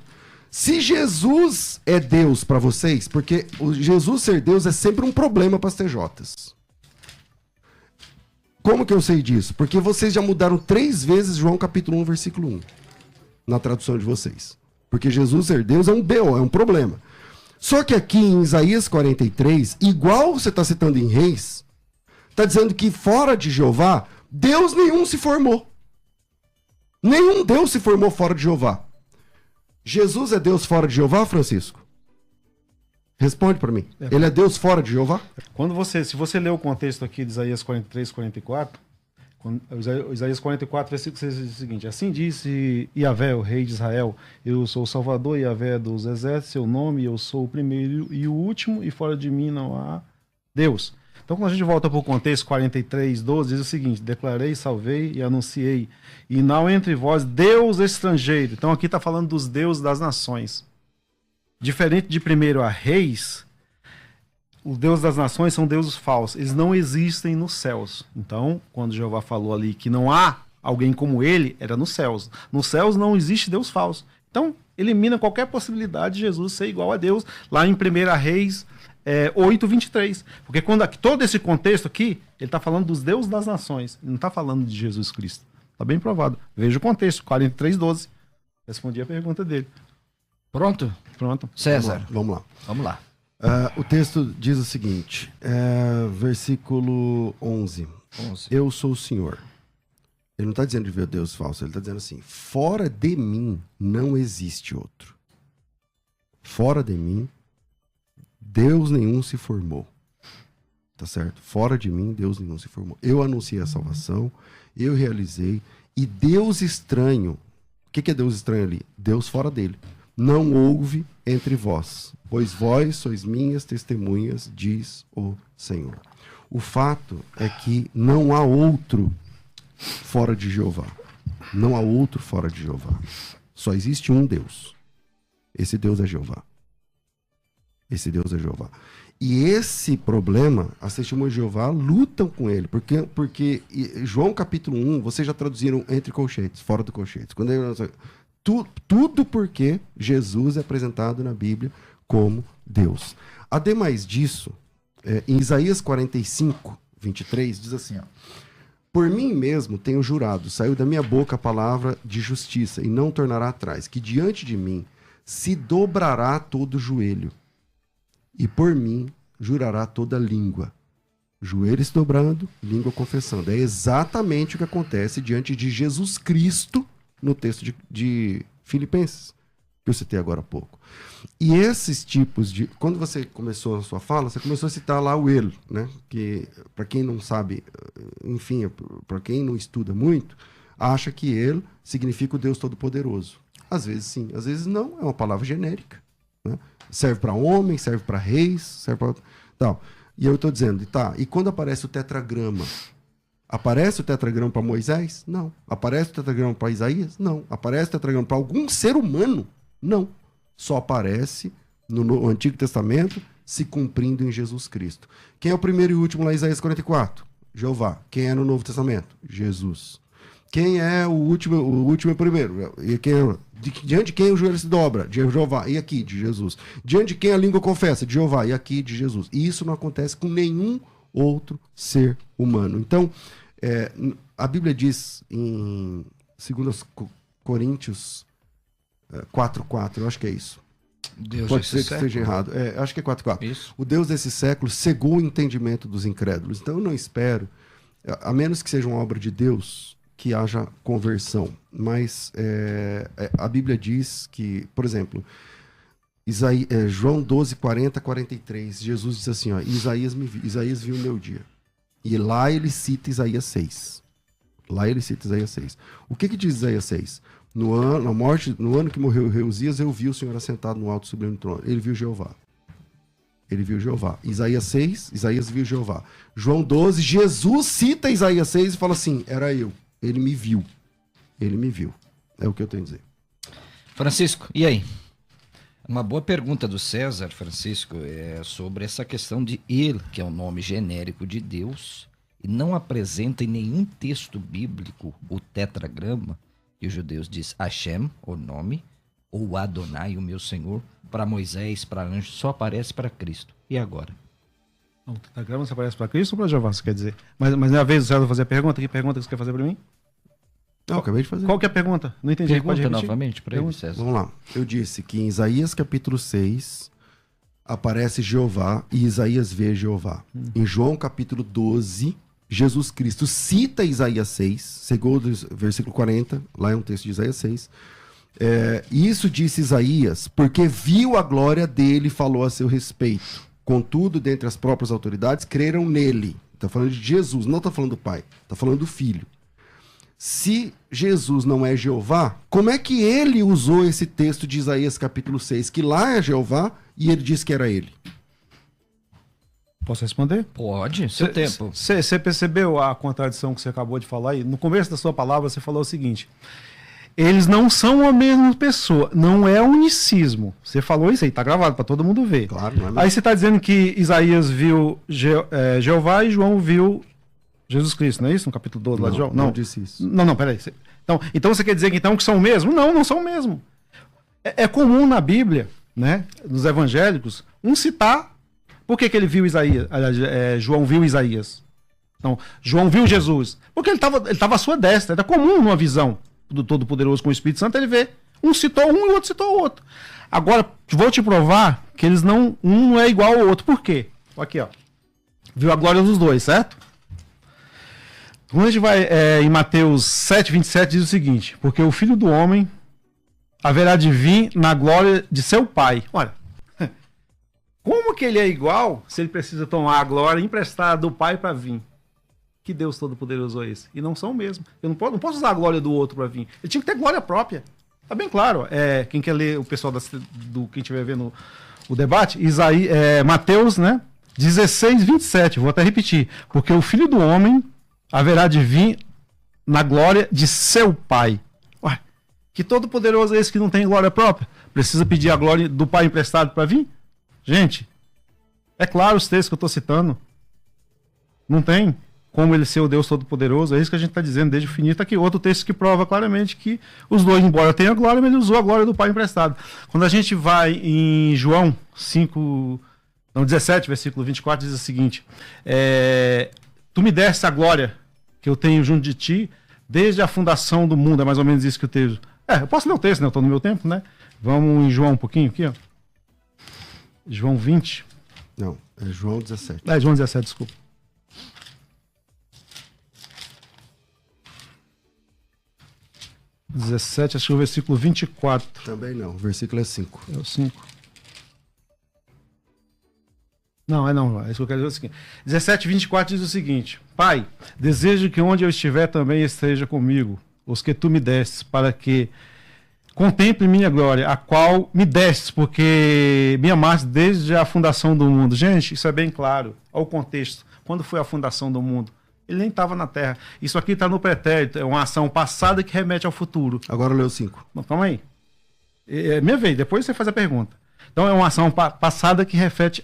[SPEAKER 2] Se Jesus é Deus para vocês, porque o Jesus ser Deus é sempre um problema para as TJs. Como que eu sei disso? Porque vocês já mudaram 3 vezes João capítulo 1, versículo 1. Na tradução de vocês. Porque Jesus ser Deus é um BO, é um problema. Só que aqui em Isaías 43, igual você está citando em Reis, está dizendo que fora de Jeová, Deus nenhum se formou. Nenhum Deus se formou fora de Jeová. Jesus é Deus fora de Jeová, Francisco? Responde para mim. Ele é Deus fora de Jeová?
[SPEAKER 1] Se você ler o contexto aqui de Isaías 43, 44, Isaías 44, versículo 6 diz o seguinte: assim disse Yahvé, o rei de Israel, eu sou o Salvador, Yahvé dos exércitos, seu nome, eu sou o primeiro e o último, e fora de mim não há Deus. Então, quando a gente volta para o contexto 43, 12, diz o seguinte: declarei, salvei e anunciei, e não entre vós Deus estrangeiro. Então, aqui está falando dos deuses das nações. Diferente de 1 Reis, os deuses das nações são deuses falsos. Eles não existem nos céus. Então, quando Jeová falou ali que não há alguém como ele, era nos céus. Nos céus não existe Deus falso. Então, elimina qualquer possibilidade de Jesus ser igual a Deus, lá em 1 Reis 8:23. Porque quando todo esse contexto aqui, ele está falando dos deuses das nações. Ele não está falando de Jesus Cristo. Está bem provado. Veja o contexto, 43:12. Respondi a pergunta dele.
[SPEAKER 3] Pronto?
[SPEAKER 1] Pronto.
[SPEAKER 3] César.
[SPEAKER 2] Vamos lá.
[SPEAKER 3] Vamos lá.
[SPEAKER 2] O texto diz o seguinte, versículo 11. Eu sou o Senhor. Ele não está dizendo de ver Deus falso, ele está dizendo assim, fora de mim não existe outro. Fora de mim, Deus nenhum se formou. Tá certo? Fora de mim, Deus nenhum se formou. Eu anunciei a salvação, eu realizei, E Deus estranho, o que é Deus estranho ali? Deus fora dele. Não houve entre vós, pois vós sois minhas testemunhas, diz o Senhor. O fato é que não há outro fora de Jeová. Não há outro fora de Jeová. Só existe um Deus. Esse Deus é Jeová. Esse Deus é Jeová. E esse problema, as testemunhas de Jeová lutam com ele. Porque João capítulo 1, vocês já traduziram entre colchetes, fora do colchete. Tudo porque Jesus é apresentado na Bíblia como Deus. Ademais disso, em Isaías 45, 23, diz assim, ó, por mim mesmo tenho jurado, saiu da minha boca a palavra de justiça e não tornará atrás, que diante de mim se dobrará todo joelho e por mim jurará toda língua. Joelho se dobrando, língua confessando. É exatamente o que acontece diante de Jesus Cristo no texto de Filipenses, que eu citei agora há pouco. E esses tipos de... Quando você começou a sua fala, você começou a citar lá o ele, né? Que, para quem não sabe, enfim, para quem não estuda muito, acha que ele significa o Deus Todo-Poderoso. Às vezes sim, às vezes não, é uma palavra genérica, né? Serve para homem, serve para reis, serve para... Tal. E eu estou dizendo, tá, e quando aparece o tetragrama? Aparece o tetragrama para Moisés? Não. Aparece o tetragrama para Isaías? Não. Aparece o tetragrama para algum ser humano? Não. Só aparece no Antigo Testamento se cumprindo em Jesus Cristo. Quem é o primeiro e último lá em Isaías 44? Jeová. Quem é no Novo Testamento? Jesus. Quem é o último e o primeiro? E diante de quem o joelho se dobra? De Jeová. E aqui, de Jesus. Diante de quem a língua confessa? De Jeová. E aqui, de Jesus. E isso não acontece com nenhum outro ser humano. Então, a Bíblia diz em 2 Coríntios 4:4, eu acho que é isso.
[SPEAKER 3] Deus
[SPEAKER 2] Pode ser que esteja errado. Acho que é 4:4. O Deus desse século cegou o entendimento dos incrédulos. Então eu não espero, a menos que seja uma obra de Deus, que haja conversão. Mas a Bíblia diz que, por exemplo, João 12:40-43, Jesus diz assim, ó, Isaías viu o meu dia. E lá ele cita Isaías 6. O que diz Isaías 6? No ano que morreu o rei Uzias, eu vi o Senhor assentado no alto sublime trono. Ele viu Jeová. Isaías 6, Isaías viu Jeová. João 12, Jesus cita Isaías 6 e fala assim, era eu. Ele me viu. É o que eu tenho a dizer.
[SPEAKER 3] Francisco, e aí? Uma boa pergunta do César, Francisco, é sobre essa questão de ele, que é o nome genérico de Deus, e não apresenta em nenhum texto bíblico o tetragrama, que os judeus diz Hashem, o nome, ou Adonai, o meu Senhor, para Moisés, para anjo, só aparece para Cristo. E agora?
[SPEAKER 1] O tetragrama só aparece para Cristo ou para Jeová, você quer dizer? Mas não é a vez do César fazer a pergunta? Que pergunta que você quer fazer para mim?
[SPEAKER 2] Não, acabei de fazer.
[SPEAKER 1] Qual que é a pergunta? Não entendi.
[SPEAKER 3] Pergunta novamente para ele, César.
[SPEAKER 2] Vamos lá. Eu disse que em Isaías capítulo 6 aparece Jeová e Isaías vê Jeová. Em João capítulo 12, Jesus Cristo cita Isaías 6, segundo o versículo 40, lá é um texto de Isaías 6. Isso disse Isaías, porque viu a glória dele e falou a seu respeito. Contudo, dentre as próprias autoridades, creram nele. Está falando de Jesus, não está falando do Pai, está falando do Filho. Se Jesus não é Jeová, como é que ele usou esse texto de Isaías capítulo 6, que lá é Jeová, e ele disse que era ele?
[SPEAKER 1] Posso responder?
[SPEAKER 3] Pode, seu tempo.
[SPEAKER 1] Você percebeu a contradição que você acabou de falar aí? No começo da sua palavra, você falou o seguinte: eles não são a mesma pessoa, não é unicismo. Você falou isso aí, tá gravado para todo mundo ver.
[SPEAKER 2] Claro, não é mesmo.
[SPEAKER 1] Aí você está dizendo que Isaías viu Jeová e João viu Jesus Cristo, não é isso? No capítulo 12 lá de João?
[SPEAKER 2] Não disse isso.
[SPEAKER 1] Não, peraí. Então você quer dizer que são o mesmo? Não são o mesmo. É comum na Bíblia, né, nos evangélicos, citar por que ele viu Isaías, João viu Isaías. Então, João viu Jesus. Porque ele estava à sua destra. Era comum numa visão do Todo-Poderoso com o Espírito Santo ele ver. Um citou um e o outro citou o outro. Agora, vou te provar que eles um não é igual ao outro. Por quê? Aqui, ó. Viu a glória dos dois, certo? Quando a gente vai em Mateus 7:27, diz o seguinte: porque o Filho do Homem haverá de vir na glória de seu Pai. Olha, como que ele é igual se ele precisa tomar a glória emprestada do Pai para vir? Que Deus Todo-Poderoso é esse? E não são mesmo. Eu não posso usar a glória do outro para vir. Ele tinha que ter glória própria. Tá bem claro. Quem quer ler, o pessoal quem estiver vendo o debate, Mateus, né? 16, 27. Vou até repetir. Porque o Filho do Homem haverá de vir na glória de seu Pai. Ué, que Todo-Poderoso é esse que não tem glória própria? Precisa pedir a glória do Pai emprestado para vir? Gente, é claro os textos que eu estou citando. Não tem como ele ser o Deus Todo-Poderoso. É isso que a gente está dizendo desde o infinito. Aqui outro texto que prova claramente que os dois, embora tenham glória, mas ele usou a glória do Pai emprestado. Quando a gente vai em João 17, versículo 24, diz o seguinte: tu me deste a glória que eu tenho junto de ti desde a fundação do mundo. É mais ou menos isso que o texto. Eu posso ler o texto, né? Eu estou no meu tempo, né? Vamos em João um pouquinho aqui, ó. João 20.
[SPEAKER 2] Não, é João 17.
[SPEAKER 1] João 17, desculpa. Acho que é o versículo 24.
[SPEAKER 2] Também não, o versículo é 5.
[SPEAKER 1] É o 5. Não, é isso que eu quero dizer. É o seguinte. 17, 24 diz o seguinte: Pai, desejo que onde eu estiver também esteja comigo, os que tu me destes, para que contemple minha glória, a qual me destes, porque me amaste desde a fundação do mundo. Gente, isso é bem claro. Olha o contexto. Quando foi a fundação do mundo? Ele nem estava na Terra. Isso aqui está no pretérito. É uma ação passada que remete ao futuro.
[SPEAKER 2] Agora leu 5.
[SPEAKER 1] Não, calma aí. É minha vez. Depois você faz a pergunta. Então é uma ação passada que reflete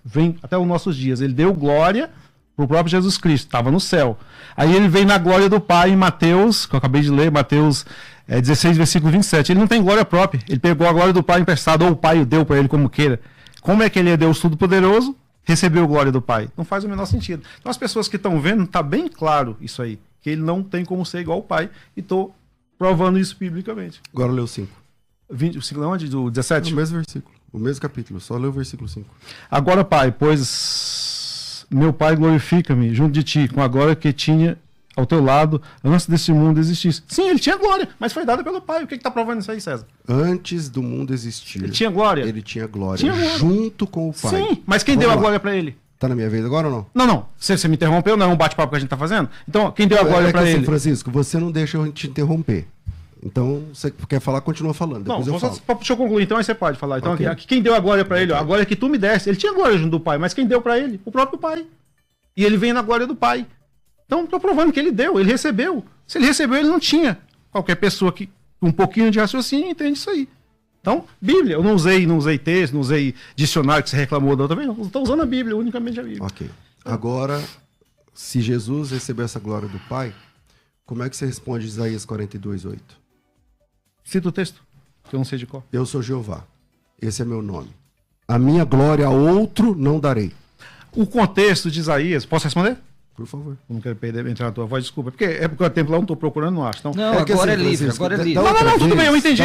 [SPEAKER 1] vem até os nossos dias. Ele deu glória para o próprio Jesus Cristo. Estava no céu. Aí ele vem na glória do Pai em Mateus, que eu acabei de ler, Mateus 16, versículo 27. Ele não tem glória própria. Ele pegou a glória do Pai emprestado, ou o Pai o deu para ele, como queira. Como é que ele é Deus Todo-Poderoso? Recebeu glória do Pai. Não faz o menor sentido. Então as pessoas que estão vendo, está bem claro isso aí. Que ele não tem como ser igual ao Pai. E estou provando isso biblicamente.
[SPEAKER 2] Agora leu 5.
[SPEAKER 1] 5 onde? Do 17?
[SPEAKER 2] O mesmo versículo. O mesmo capítulo. Só leu o versículo 5.
[SPEAKER 1] Agora, Pai, pois meu Pai glorifica-me junto de ti, com a glória que tinha ao teu lado antes desse mundo existisse. Sim, ele tinha glória, mas foi dada pelo Pai. O que está provando isso aí, César?
[SPEAKER 2] Antes do mundo existir.
[SPEAKER 1] Ele tinha glória?
[SPEAKER 2] Ele tinha glória. Junto com o Pai.
[SPEAKER 1] Sim, mas quem deu a glória para ele?
[SPEAKER 2] Tá na minha vez agora ou não?
[SPEAKER 1] Não. Você me interrompeu, não é um bate-papo que a gente está fazendo? Então, quem deu a glória para ele?
[SPEAKER 2] Assim, Francisco, você não deixa eu te interromper. Então, você quer falar, continua falando. Depois eu falo.
[SPEAKER 1] Deixa eu concluir, então aí você pode falar. Então, aqui, quem deu a glória para ele? Ó, a glória que tu me deste. Ele tinha glória junto do Pai, mas quem deu para ele? O próprio Pai. E ele vem na glória do Pai. Então, estou provando que ele deu, ele recebeu. Se ele recebeu, ele não tinha. Qualquer pessoa que um pouquinho de raciocínio entende isso aí. Então, Bíblia. Eu não usei texto, não usei dicionário que você reclamou da outra vez. Não, estou usando a Bíblia, unicamente a Bíblia.
[SPEAKER 2] Ok. Agora, se Jesus recebeu essa glória do Pai, como é que você responde Isaías 42:8?
[SPEAKER 1] Cita o texto, que eu não sei de qual.
[SPEAKER 2] Eu sou Jeová, esse é meu nome. A minha glória a outro não darei.
[SPEAKER 1] O contexto de Isaías, posso responder?
[SPEAKER 2] Por favor.
[SPEAKER 1] Eu não quero entrar na tua voz, desculpa. Porque é porque o tempo lá eu não estou procurando, não acho. Então,
[SPEAKER 3] não, agora assim, é livre, agora é livre.
[SPEAKER 1] Não, tudo bem, eu entendi.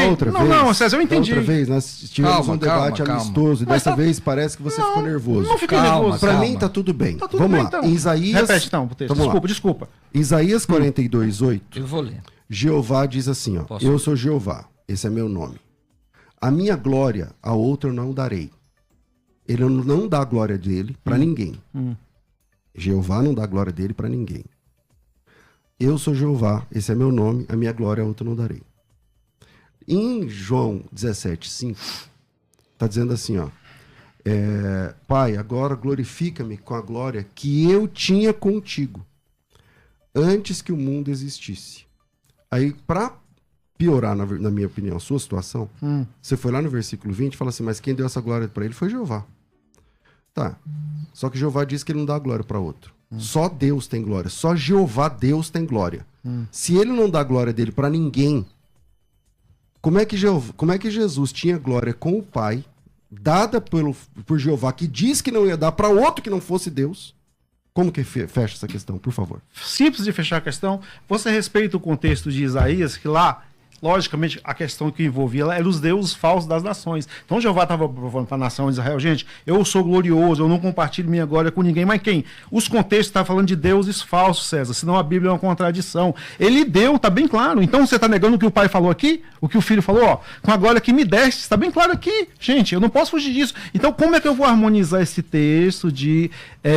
[SPEAKER 1] Não, César, eu entendi.
[SPEAKER 2] Outra vez, nós tivemos um debate amistoso e dessa vez parece que você ficou nervoso.
[SPEAKER 1] Não fiquei nervoso.
[SPEAKER 2] Pra mim tá tudo bem. Vamos lá.
[SPEAKER 1] Então.
[SPEAKER 2] Isaías...
[SPEAKER 1] Repete então o texto. Desculpa.
[SPEAKER 2] Isaías 42:8.
[SPEAKER 3] Eu vou ler.
[SPEAKER 2] Jeová diz assim, ó. Eu sou Jeová, esse é meu nome. A minha glória a outro não darei. Ele não dá a glória dele para ninguém. Jeová não dá a glória dele para ninguém. Eu sou Jeová, esse é meu nome, a minha glória a outro não darei. Em João 17:5, está dizendo assim, ó. Pai, agora glorifica-me com a glória que eu tinha contigo, antes que o mundo existisse. Aí, para piorar, na minha opinião, a sua situação, você foi lá no versículo 20 e fala assim, mas quem deu essa glória para ele foi Jeová. Tá. Só que Jeová diz que ele não dá glória para outro. Só Deus tem glória. Só Jeová, Deus tem glória. Se ele não dá glória dele para ninguém, como é que Jesus tinha glória com o Pai, dada por Jeová, que diz que não ia dar para outro que não fosse Deus? Como que fecha essa questão, por favor?
[SPEAKER 1] Simples de fechar a questão. Você respeita o contexto de Isaías, que lá logicamente, a questão que envolvia ela era os deuses falsos das nações. Então Jeová estava provando para a nação de Israel, gente, eu sou glorioso, eu não compartilho minha glória com ninguém, mas quem? Os contextos estão falando de deuses falsos, César, senão a Bíblia é uma contradição. Ele deu, está bem claro. Então você está negando o que o pai falou aqui? O que o filho falou? Ó, com a glória que me deste, está bem claro aqui. Gente, eu não posso fugir disso. Então como é que eu vou harmonizar esse texto de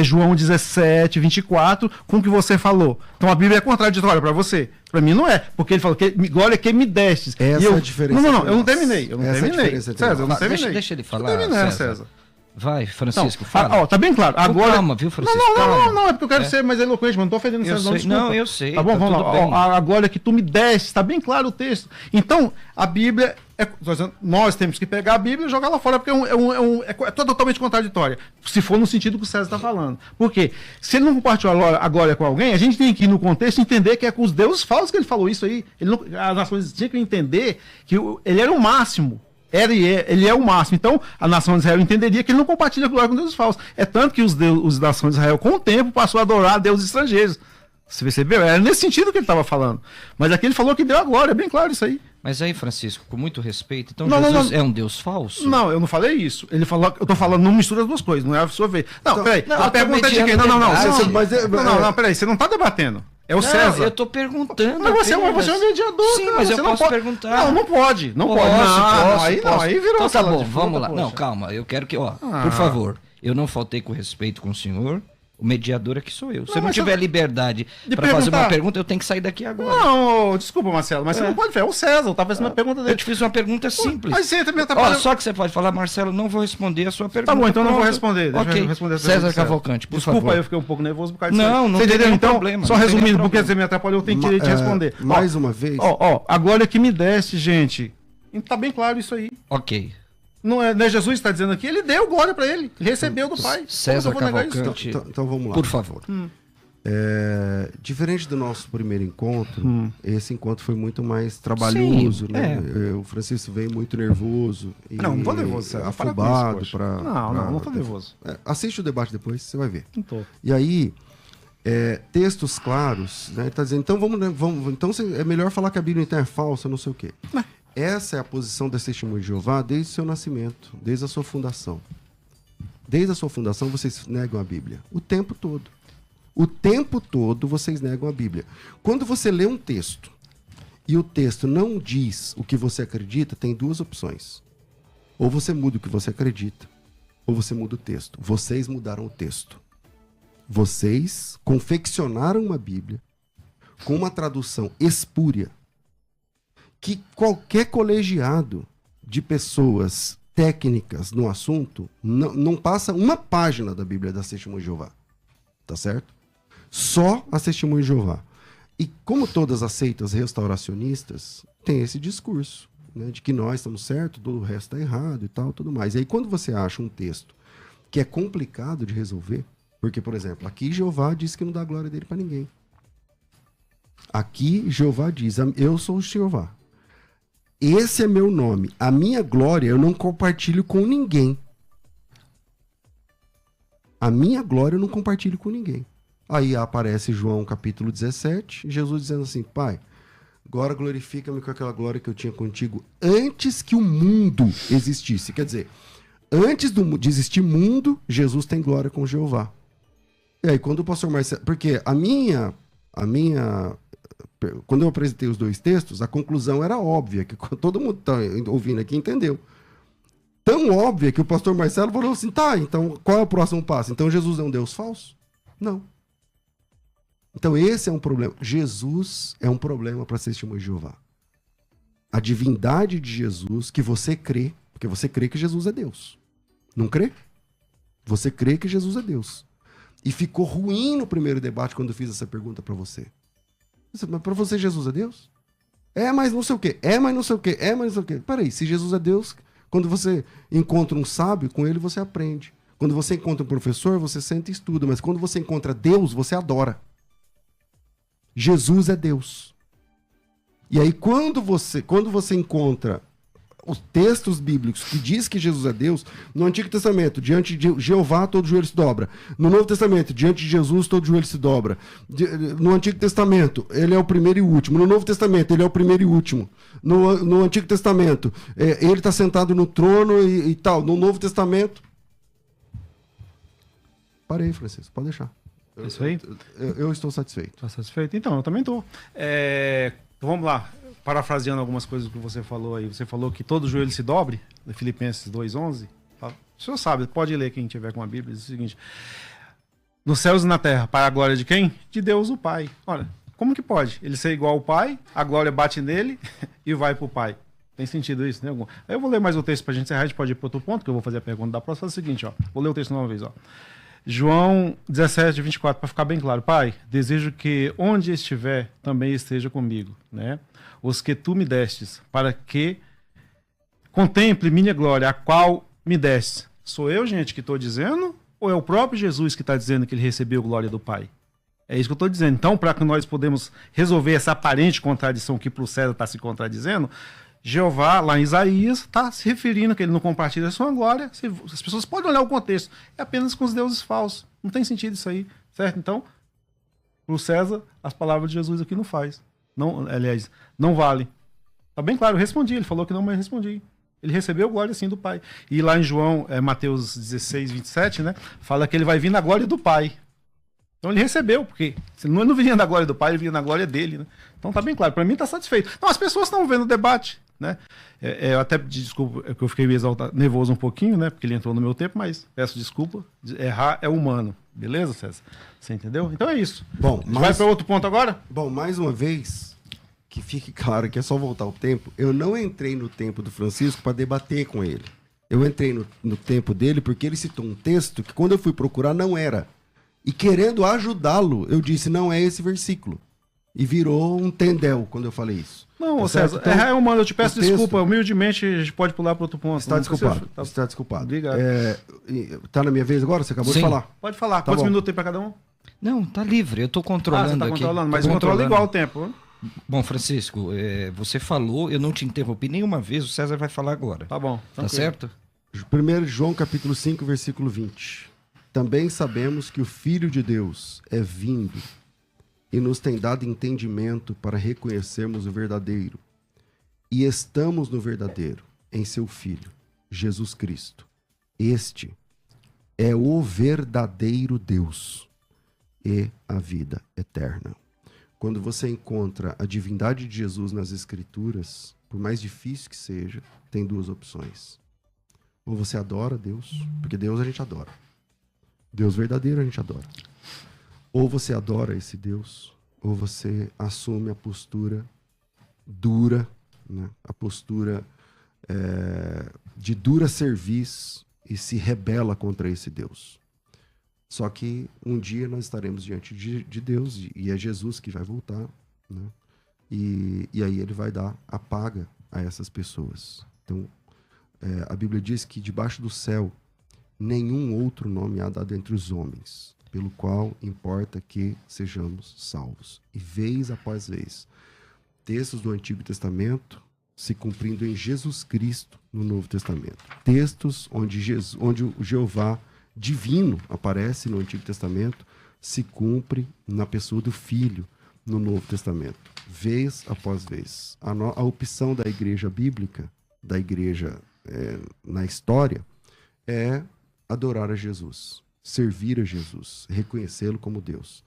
[SPEAKER 1] João 17, 24 com o que você falou? Então a Bíblia é contraditória para você? Para mim não é, porque ele falou que glória que me destes.
[SPEAKER 2] Essa é a diferença.
[SPEAKER 1] Não, eu não terminei. Eu não terminei.
[SPEAKER 2] César,
[SPEAKER 1] eu não terminei.
[SPEAKER 3] Deixa ele falar,
[SPEAKER 1] César.
[SPEAKER 3] Vai, Francisco,
[SPEAKER 1] não,
[SPEAKER 3] fala.
[SPEAKER 1] Ó, tá bem claro. Agora...
[SPEAKER 3] Calma, viu, Francisco?
[SPEAKER 1] Não, é porque eu quero ser mais eloquente, mas não tô ofendendo César, não, desculpa.
[SPEAKER 3] Não, eu sei.
[SPEAKER 1] Tá bom, vamos lá. A glória que tu me deste, tá bem claro o texto. Então, a Bíblia... nós temos que pegar a Bíblia e jogar lá fora, porque é totalmente contraditória. Se for no sentido que o César está falando. Por quê? Se ele não compartilhou a glória com alguém, a gente tem que ir no contexto e entender que é com os deuses falsos que ele falou isso aí. As nações tinham que entender que ele era o máximo. Ele é o máximo. Então, a nação de Israel entenderia que ele não compartilha a glória com deuses falsos. É tanto que os nações de Israel, com o tempo, passou a adorar deuses estrangeiros. Você percebeu? Era nesse sentido que ele estava falando. Mas aqui ele falou que deu a glória, é bem claro isso aí.
[SPEAKER 3] Mas aí, Francisco, com muito respeito, então Jesus é um Deus falso?
[SPEAKER 1] Não, eu não falei isso. Ele falou, eu tô falando, não mistura as duas coisas, não é a sua vez. Não,
[SPEAKER 2] então,
[SPEAKER 1] peraí, a pergunta é de quem? Não, peraí, você não tá debatendo. É o César.
[SPEAKER 3] Eu tô perguntando.
[SPEAKER 1] Mas você é um mediador.
[SPEAKER 3] Sim, cara, mas eu posso perguntar.
[SPEAKER 1] Não pode. Não pode. Aí virou
[SPEAKER 3] então tá bom, vamos lá. Não, calma, eu quero que, por favor, eu não faltei com respeito com o senhor. O mediador aqui sou eu. Se eu não tiver liberdade para fazer uma pergunta, eu tenho que sair daqui agora.
[SPEAKER 1] Não, desculpa, Marcelo, mas você não pode fazer. É o César, tá fazendo uma pergunta dele.
[SPEAKER 3] Eu te fiz uma pergunta simples.
[SPEAKER 1] Mas você também tá
[SPEAKER 3] só que você pode falar, Marcelo, não vou responder a sua pergunta.
[SPEAKER 1] Tá bom, então não vou responder.
[SPEAKER 3] Deixa eu responder a César Cavalcante, por favor.
[SPEAKER 1] Desculpa, eu fiquei um pouco nervoso por causa disso.
[SPEAKER 3] Não tem nenhum problema.
[SPEAKER 1] Só resumindo, porque você me atrapalhou, eu tenho direito de responder.
[SPEAKER 2] Mais uma vez.
[SPEAKER 1] Agora que me deste, gente. Tá bem claro isso aí.
[SPEAKER 3] Ok.
[SPEAKER 1] Não é Jesus que está dizendo aqui, ele deu glória para ele, ele recebeu do Pai.
[SPEAKER 3] César Cavalcante.
[SPEAKER 2] Então vamos lá.
[SPEAKER 3] Por favor.
[SPEAKER 2] Diferente do nosso primeiro encontro, esse encontro foi muito mais trabalhoso,
[SPEAKER 3] Sim,
[SPEAKER 2] né? O Francisco veio muito nervoso.
[SPEAKER 1] Não tô nervoso,
[SPEAKER 2] afobado.
[SPEAKER 1] Não tô nervoso.
[SPEAKER 2] Assiste o debate depois, você vai ver.
[SPEAKER 1] Não tô.
[SPEAKER 2] E aí, textos claros, né? Ele tá dizendo, então então é melhor falar que a Bíblia então é falsa, não sei o quê. Essa é a posição da Testemunha de Jeová desde o seu nascimento, desde a sua fundação. Desde a sua fundação, vocês negam a Bíblia. O tempo todo. O tempo todo vocês negam a Bíblia. Quando você lê um texto e o texto não diz o que você acredita, tem duas opções. Ou você muda o que você acredita, ou você muda o texto. Vocês mudaram o texto. Vocês confeccionaram uma Bíblia com uma tradução espúria que qualquer colegiado de pessoas técnicas no assunto não passa uma página da Bíblia da Testemunha de Jeová. Tá certo? Só a Testemunha de Jeová. E como todas as seitas restauracionistas, tem esse discurso, né, de que nós estamos certos, todo o resto está errado e tal, tudo mais. E aí quando você acha um texto que é complicado de resolver, porque, por exemplo, aqui Jeová diz que não dá glória dele para ninguém. Aqui Jeová diz, eu sou o Jeová. Esse é meu nome. A minha glória eu não compartilho com ninguém. A minha glória eu não compartilho com ninguém. Aí aparece João capítulo 17, Jesus dizendo assim, Pai, agora glorifica-me com aquela glória que eu tinha contigo antes que o mundo existisse. Quer dizer, antes de existir mundo, Jesus tem glória com Jeová. E aí quando o pastor Marcelo... Porque quando eu apresentei os dois textos, a conclusão era óbvia, que todo mundo está ouvindo aqui entendeu. Tão óbvia que o pastor Marcelo falou assim, tá, então qual é o próximo passo? Então Jesus é um Deus falso? Não. Então esse é um problema. Jesus é um problema para ser testemunho de Jeová. A divindade de Jesus, que você crê, porque você crê que Jesus é Deus. Não crê? Você crê que Jesus é Deus. E ficou ruim no primeiro debate quando eu fiz essa pergunta para você. Mas para você Jesus é Deus? Mas não sei o quê. Mas não sei o quê. Mas não sei o quê. Peraí, se Jesus é Deus, quando você encontra um sábio, com ele você aprende. Quando você encontra um professor, você senta e estuda. Mas quando você encontra Deus, você adora. Jesus é Deus. E aí quando você encontra os textos bíblicos que diz que Jesus é Deus, no Antigo Testamento, diante de Jeová, todo joelho se dobra. No Novo Testamento, diante de Jesus, todo joelho se dobra. No Antigo Testamento, ele é o primeiro e o último. No Novo Testamento, ele é o primeiro e o último. No Antigo Testamento, ele está sentado no trono e tal. No Novo Testamento... Parei, Francisco, pode deixar.
[SPEAKER 1] Isso aí?
[SPEAKER 2] Eu estou satisfeito.
[SPEAKER 1] Está satisfeito? Então, eu também estou. Vamos lá, parafraseando algumas coisas que você falou aí. Você falou que todo joelho se dobre, de Filipenses 2:11. Tá? O senhor sabe, pode ler quem tiver com a Bíblia, diz o seguinte: nos céus e na terra, para a glória de quem? De Deus o Pai. Olha, como que pode? Ele ser igual ao Pai, a glória bate nele e vai para o Pai. Tem sentido isso, né? Aí eu vou ler mais o texto para a gente encerrar, a gente pode ir para outro ponto, que eu vou fazer a pergunta da próxima. É o seguinte, ó. Vou ler o texto uma vez, ó. João 17:24, para ficar bem claro. Pai, desejo que onde estiver também esteja comigo, né? Os que tu me destes, para que contemple minha glória, a qual me deste. Sou eu, gente, que estou dizendo? Ou é o próprio Jesus que está dizendo que ele recebeu glória do Pai? É isso que eu estou dizendo. Então, para que nós podemos resolver essa aparente contradição que para o César está se contradizendo, Jeová, lá em Isaías, está se referindo que ele não compartilha a sua glória. As pessoas podem olhar o contexto. É apenas com os deuses falsos. Não tem sentido isso aí, certo? Então, para o César, as palavras de Jesus aqui não faz. Não, aliás, não vale. Está bem claro, eu respondi. Ele falou que não, mas eu respondi. Ele recebeu glória sim do Pai. E lá em João, Mateus 16:27, né? Fala que ele vai vir na glória do Pai. Então ele recebeu, porque ele não vinha na glória do Pai, ele vinha na glória dele, né? Então tá bem claro, para mim tá satisfeito. Então as pessoas estão vendo o debate, né? Eu até desculpa que eu fiquei nervoso um pouquinho, né? Porque ele entrou no meu tempo, mas peço desculpa. Errar é humano, beleza, César? Você entendeu? Então é isso.
[SPEAKER 2] Bom,
[SPEAKER 1] vai para outro ponto agora?
[SPEAKER 2] Bom, mais uma vez, que fique claro que é só voltar ao tempo. Eu não entrei no tempo do Francisco para debater com ele. Eu entrei no tempo dele porque ele citou um texto que quando eu fui procurar não era. E querendo ajudá-lo, eu disse, não é esse versículo. E virou um tendel quando eu falei isso.
[SPEAKER 1] Não, César, então, errar é humano, eu te peço desculpa. Humildemente, a gente pode pular para outro ponto.
[SPEAKER 2] Está desculpado. Está desculpado.
[SPEAKER 1] Obrigado.
[SPEAKER 2] Tá na minha vez agora? Você acabou de falar.
[SPEAKER 1] Pode falar.
[SPEAKER 2] Tá
[SPEAKER 1] Quantos
[SPEAKER 2] bom.
[SPEAKER 1] minutos tem para cada um?
[SPEAKER 3] Não, tá livre. Eu estou controlando
[SPEAKER 1] você tá
[SPEAKER 3] aqui.
[SPEAKER 1] Controlando, mas
[SPEAKER 3] controlando.
[SPEAKER 1] controla igual o tempo. Hein?
[SPEAKER 3] Bom, Francisco, você falou, eu não te interrompi nenhuma vez, o César vai falar agora.
[SPEAKER 1] Tá bom.
[SPEAKER 3] Tá certo?
[SPEAKER 2] 1 João capítulo 5, versículo 20. Também sabemos que o Filho de Deus é vindo e nos tem dado entendimento para reconhecermos o verdadeiro. E estamos no verdadeiro, em seu Filho, Jesus Cristo. Este é o verdadeiro Deus e a vida eterna. Quando você encontra a divindade de Jesus nas Escrituras, por mais difícil que seja, tem duas opções. Ou você adora Deus, porque Deus a gente adora. Deus verdadeiro a gente adora. Ou você adora esse Deus, ou você assume a postura dura, né? A postura de dura serviço e se rebela contra esse Deus. Só que um dia nós estaremos diante de Deus e é Jesus que vai voltar, né? E aí ele vai dar a paga a essas pessoas. Então, a Bíblia diz que debaixo do céu nenhum outro nome há dado entre os homens, pelo qual importa que sejamos salvos. E vez após vez, textos do Antigo Testamento se cumprindo em Jesus Cristo no Novo Testamento. Textos onde o Jeová divino aparece no Antigo Testamento, se cumpre na pessoa do Filho no Novo Testamento. Vez após vez. A opção da igreja bíblica, da igreja na história, é adorar a Jesus, servir a Jesus, reconhecê-lo como Deus.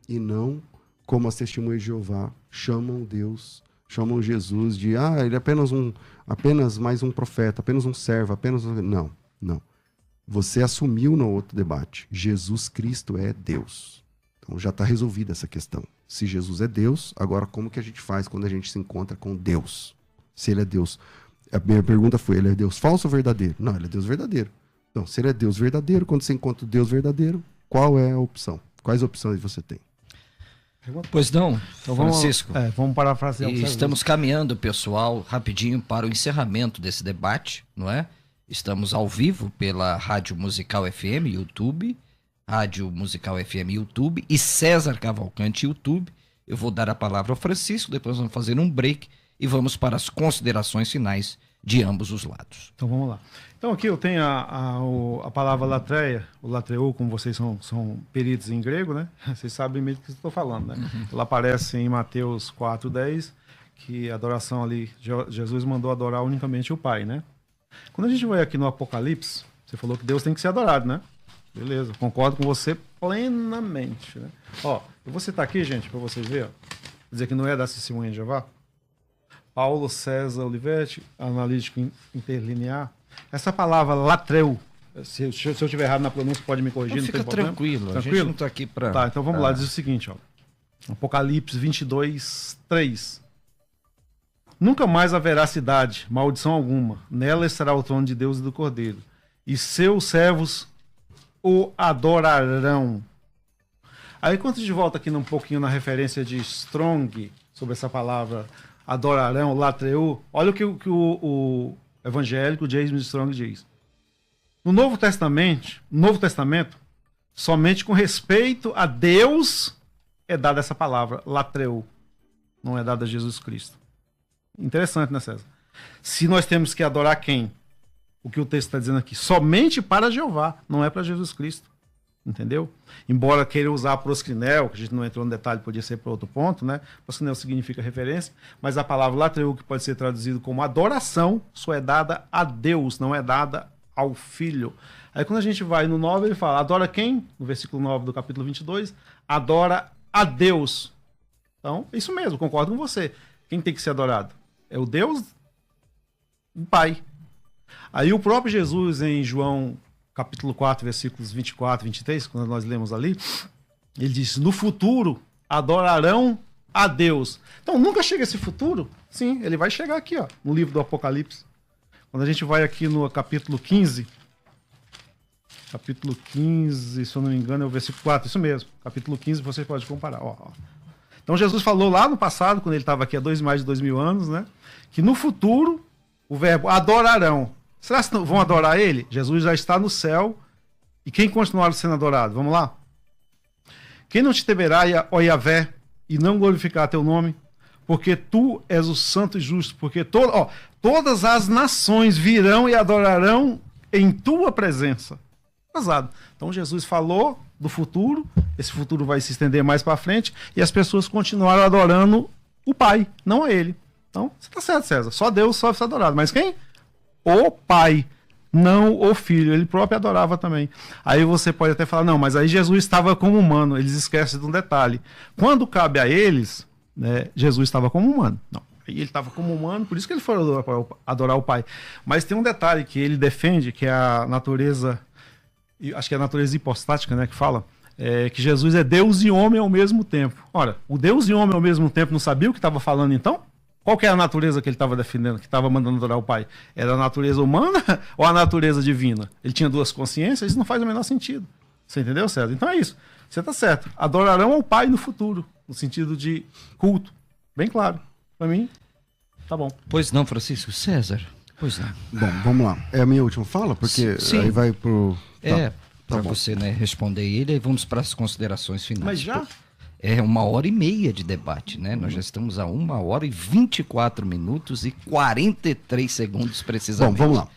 [SPEAKER 2] E não como as testemunhas de Jeová chamam chamam Jesus de, ele é apenas mais um profeta, apenas um servo, Não. Você assumiu no outro debate, Jesus Cristo é Deus. Então já está resolvida essa questão. Se Jesus é Deus, agora como que a gente faz quando a gente se encontra com Deus? Se ele é Deus. A minha pergunta foi, ele é Deus falso ou verdadeiro? Não, ele é Deus verdadeiro. Então, se ele é Deus verdadeiro, quando você encontra o Deus verdadeiro, qual é a opção? Quais opções você tem?
[SPEAKER 3] Pois não, então, Francisco.
[SPEAKER 1] Vamos parafrasear.
[SPEAKER 3] Estamos caminhando, pessoal, rapidinho para o encerramento desse debate, não é? Estamos ao vivo pela Rádio Musical FM, YouTube, Rádio Musical FM, YouTube e César Cavalcante, YouTube. Eu vou dar a palavra ao Francisco, depois vamos fazer um break e vamos para as considerações finais de ambos os lados.
[SPEAKER 1] Então vamos lá. Então aqui eu tenho a palavra latreia, o latreu, como vocês são peritos em grego, né? Vocês sabem mesmo do que eu estou falando, né? Ela aparece em Mateus 4:10, que a adoração ali, Jesus mandou adorar unicamente o Pai, né? Quando a gente vai aqui no Apocalipse, você falou que Deus tem que ser adorado, né? Beleza, concordo com você plenamente, né? Ó, eu vou citar aqui, gente, para vocês verem, ó. Dizer que não é da Testemunha de Jeová. Paulo César Olivetti, analítico interlinear. Essa palavra latreu, se eu estiver errado na pronúncia, pode me corrigir,
[SPEAKER 3] Não,
[SPEAKER 1] não tem
[SPEAKER 3] fica
[SPEAKER 1] problema.
[SPEAKER 3] tranquilo, a gente não está aqui para...
[SPEAKER 1] Tá, então vamos lá, diz o seguinte, ó. Apocalipse 22:3. Nunca mais haverá cidade, maldição alguma. Nela estará o trono de Deus e do Cordeiro. E seus servos o adorarão. Aí quando a gente volta aqui um pouquinho na referência de Strong, sobre essa palavra adorarão, latreu, olha o que o evangélico James Strong diz. No Novo Testamento, somente com respeito a Deus é dada essa palavra, latreu. Não é dada a Jesus Cristo. Interessante, né, César? Se nós temos que adorar quem? O que o texto está dizendo aqui? Somente para Jeová, não é para Jesus Cristo. Entendeu? Embora queira usar proscrinel, que a gente não entrou no detalhe, podia ser para outro ponto, né? Proscrinel significa referência, mas a palavra latreu, que pode ser traduzido como adoração, só é dada a Deus, não é dada ao Filho. Aí quando a gente vai no 9, ele fala, adora quem? No versículo 9 do capítulo 22, adora a Deus. Então, é isso mesmo, concordo com você. Quem tem que ser adorado? É o Deus, o Pai. Aí o próprio Jesus, em João capítulo 4, versículos 24 e 23, quando nós lemos ali, ele diz, no futuro adorarão a Deus. Então nunca chega esse futuro? Sim, ele vai chegar aqui, ó, no livro do Apocalipse. Quando a gente vai aqui no capítulo 15, se eu não me engano é o versículo 4, isso mesmo, capítulo 15, vocês podem comparar. Ó. Então Jesus falou lá no passado, quando ele estava aqui há mais de 2000 anos, né, que no futuro o verbo adorarão. Será que vão adorar ele? Jesus já está no céu. E quem continuar sendo adorado? Vamos lá? Quem não te temerá, ó Yahvé, e não glorificar teu nome? Porque tu és o santo e justo. Porque todas as nações virão e adorarão em tua presença. Pesado. Então Jesus falou do futuro. Esse futuro vai se estender mais para frente. E as pessoas continuaram adorando o Pai, não a ele. Então, você está certo, César. Só Deus só ser adorado. Mas quem? O Pai, não o Filho. Ele próprio adorava também. Aí você pode até falar, não, mas aí Jesus estava como humano. Eles esquecem de um detalhe. Quando cabe a eles, né, Jesus estava como humano. Não, aí ele estava como humano, por isso que ele foi adorar o Pai. Mas tem um detalhe que ele defende, que é a natureza, acho que é a natureza hipostática, né, que fala, que Jesus é Deus e homem ao mesmo tempo. Ora, o Deus e homem ao mesmo tempo não sabia o que estava falando então? Qual que é a natureza que ele estava defendendo, que estava mandando adorar o Pai? Era a natureza humana ou a natureza divina? Ele tinha duas consciências? Isso não faz o menor sentido. Você entendeu, César? Então é isso. Você está certo. Adorarão ao Pai no futuro, no sentido de culto. Bem claro. Para mim, tá bom.
[SPEAKER 3] Pois não, Francisco. César. Pois não.
[SPEAKER 2] Bom, vamos lá. É a minha última fala? Porque
[SPEAKER 3] sim.
[SPEAKER 2] Aí vai pro...
[SPEAKER 3] Para você, né, responder ele, aí vamos para as considerações finais.
[SPEAKER 1] Mas já?
[SPEAKER 3] É 1h30 de debate, né? Nós já estamos a 1h24 e 43 segundos precisamente.
[SPEAKER 2] Bom, vamos lá.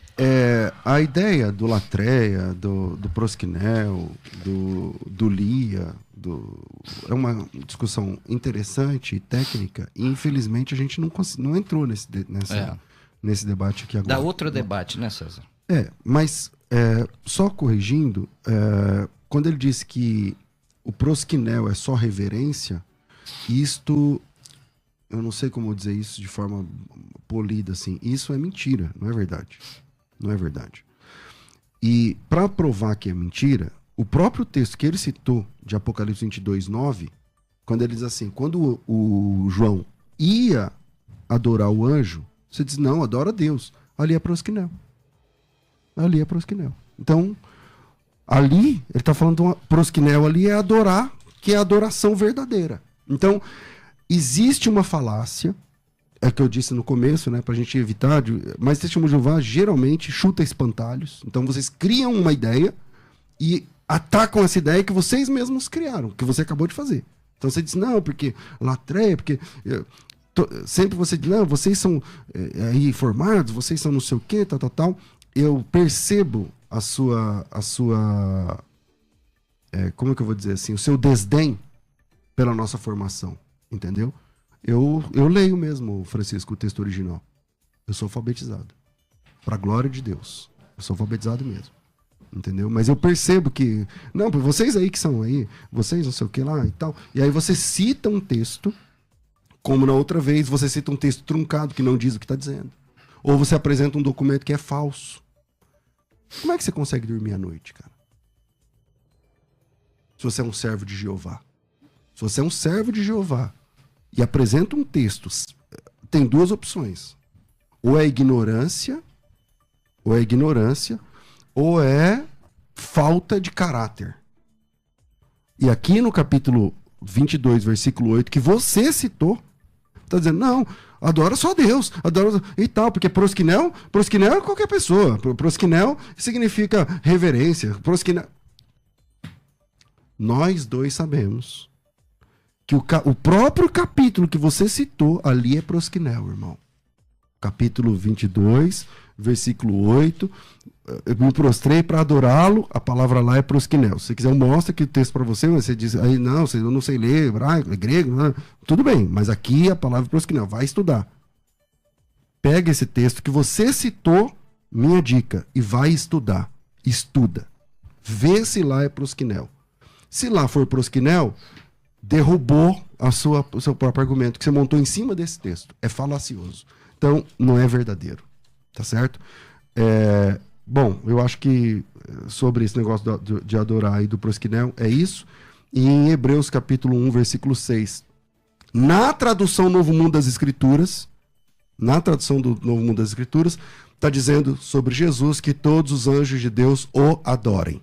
[SPEAKER 2] A ideia do latreia, do prosquinel, do lia, é uma discussão interessante e técnica, e infelizmente a gente não entrou nesse debate aqui agora.
[SPEAKER 3] Dá outro debate, né, César?
[SPEAKER 2] Mas só corrigindo, quando ele disse que o prosquinel é só reverência, isto, eu não sei como dizer isso de forma polida assim, isso é mentira, não é verdade. Não é verdade. E para provar que é mentira, o próprio texto que ele citou de Apocalipse 22:9, quando ele diz assim, quando o João ia adorar o anjo, você diz, não, adora a Deus. Ali é prosquinel. Ali é prosquinel. Então, ali, ele está falando de uma prosquinel ali, é adorar, que é a adoração verdadeira. Então, existe uma falácia, é que eu disse no começo, né, pra gente evitar, mas Testemunho de Jeová geralmente chuta espantalhos. Então, vocês criam uma ideia e atacam essa ideia que vocês mesmos criaram, que você acabou de fazer. Então, você diz, não, porque latreia, porque... sempre você diz, não, vocês são aí formados, vocês são não sei o quê, tal. Eu percebo a sua como é que eu vou dizer assim, o seu desdém pela nossa formação, entendeu? Eu leio mesmo, Francisco, o texto original. Eu sou alfabetizado. Pra glória de Deus. Eu sou alfabetizado mesmo. Entendeu? Mas eu percebo que... Não, vocês aí que são aí, vocês não sei o que lá e tal. E aí você cita um texto, como na outra vez, você cita um texto truncado que não diz o que está dizendo. Ou você apresenta um documento que é falso. Como é que você consegue dormir à noite, cara? Se você é um servo de Jeová. Se você é um servo de Jeová e apresenta um texto, tem duas opções. Ou é ignorância, ou é falta de caráter. E aqui no capítulo 22, versículo 8, que você citou, está dizendo, não, adora só Deus, adora e tal, porque prosquinel é qualquer pessoa. Prosquinel significa reverência. Nós dois sabemos que o próprio capítulo que você citou ali é prosquinel, irmão. Capítulo 22, versículo 8. Eu me prostrei para adorá-lo. A palavra lá é prosquinel. Se você quiser, eu mostro aqui o texto para você. Mas você diz, aí não, eu não sei ler hebraico, grego. Não. Tudo bem, mas aqui a palavra é prosquinel. Vai estudar. Pega esse texto que você citou, minha dica, e vai estudar. Estuda. Vê se lá é prosquinel. Se lá for prosquinel, derrubou o seu próprio argumento que você montou em cima desse texto. É falacioso. Então, não é verdadeiro. Tá certo? Bom, eu acho que sobre esse negócio de adorar e do prosquinel é isso. E em Hebreus capítulo 1, versículo 6. Na tradução Novo Mundo das Escrituras, está dizendo sobre Jesus que todos os anjos de Deus o adorem.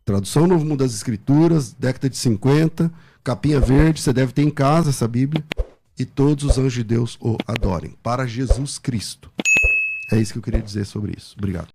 [SPEAKER 2] Tradução Novo Mundo das Escrituras, década de 50, capinha verde, você deve ter em casa essa Bíblia. E todos os anjos de Deus o adorem. Para Jesus Cristo. É isso que eu queria dizer sobre isso. Obrigado.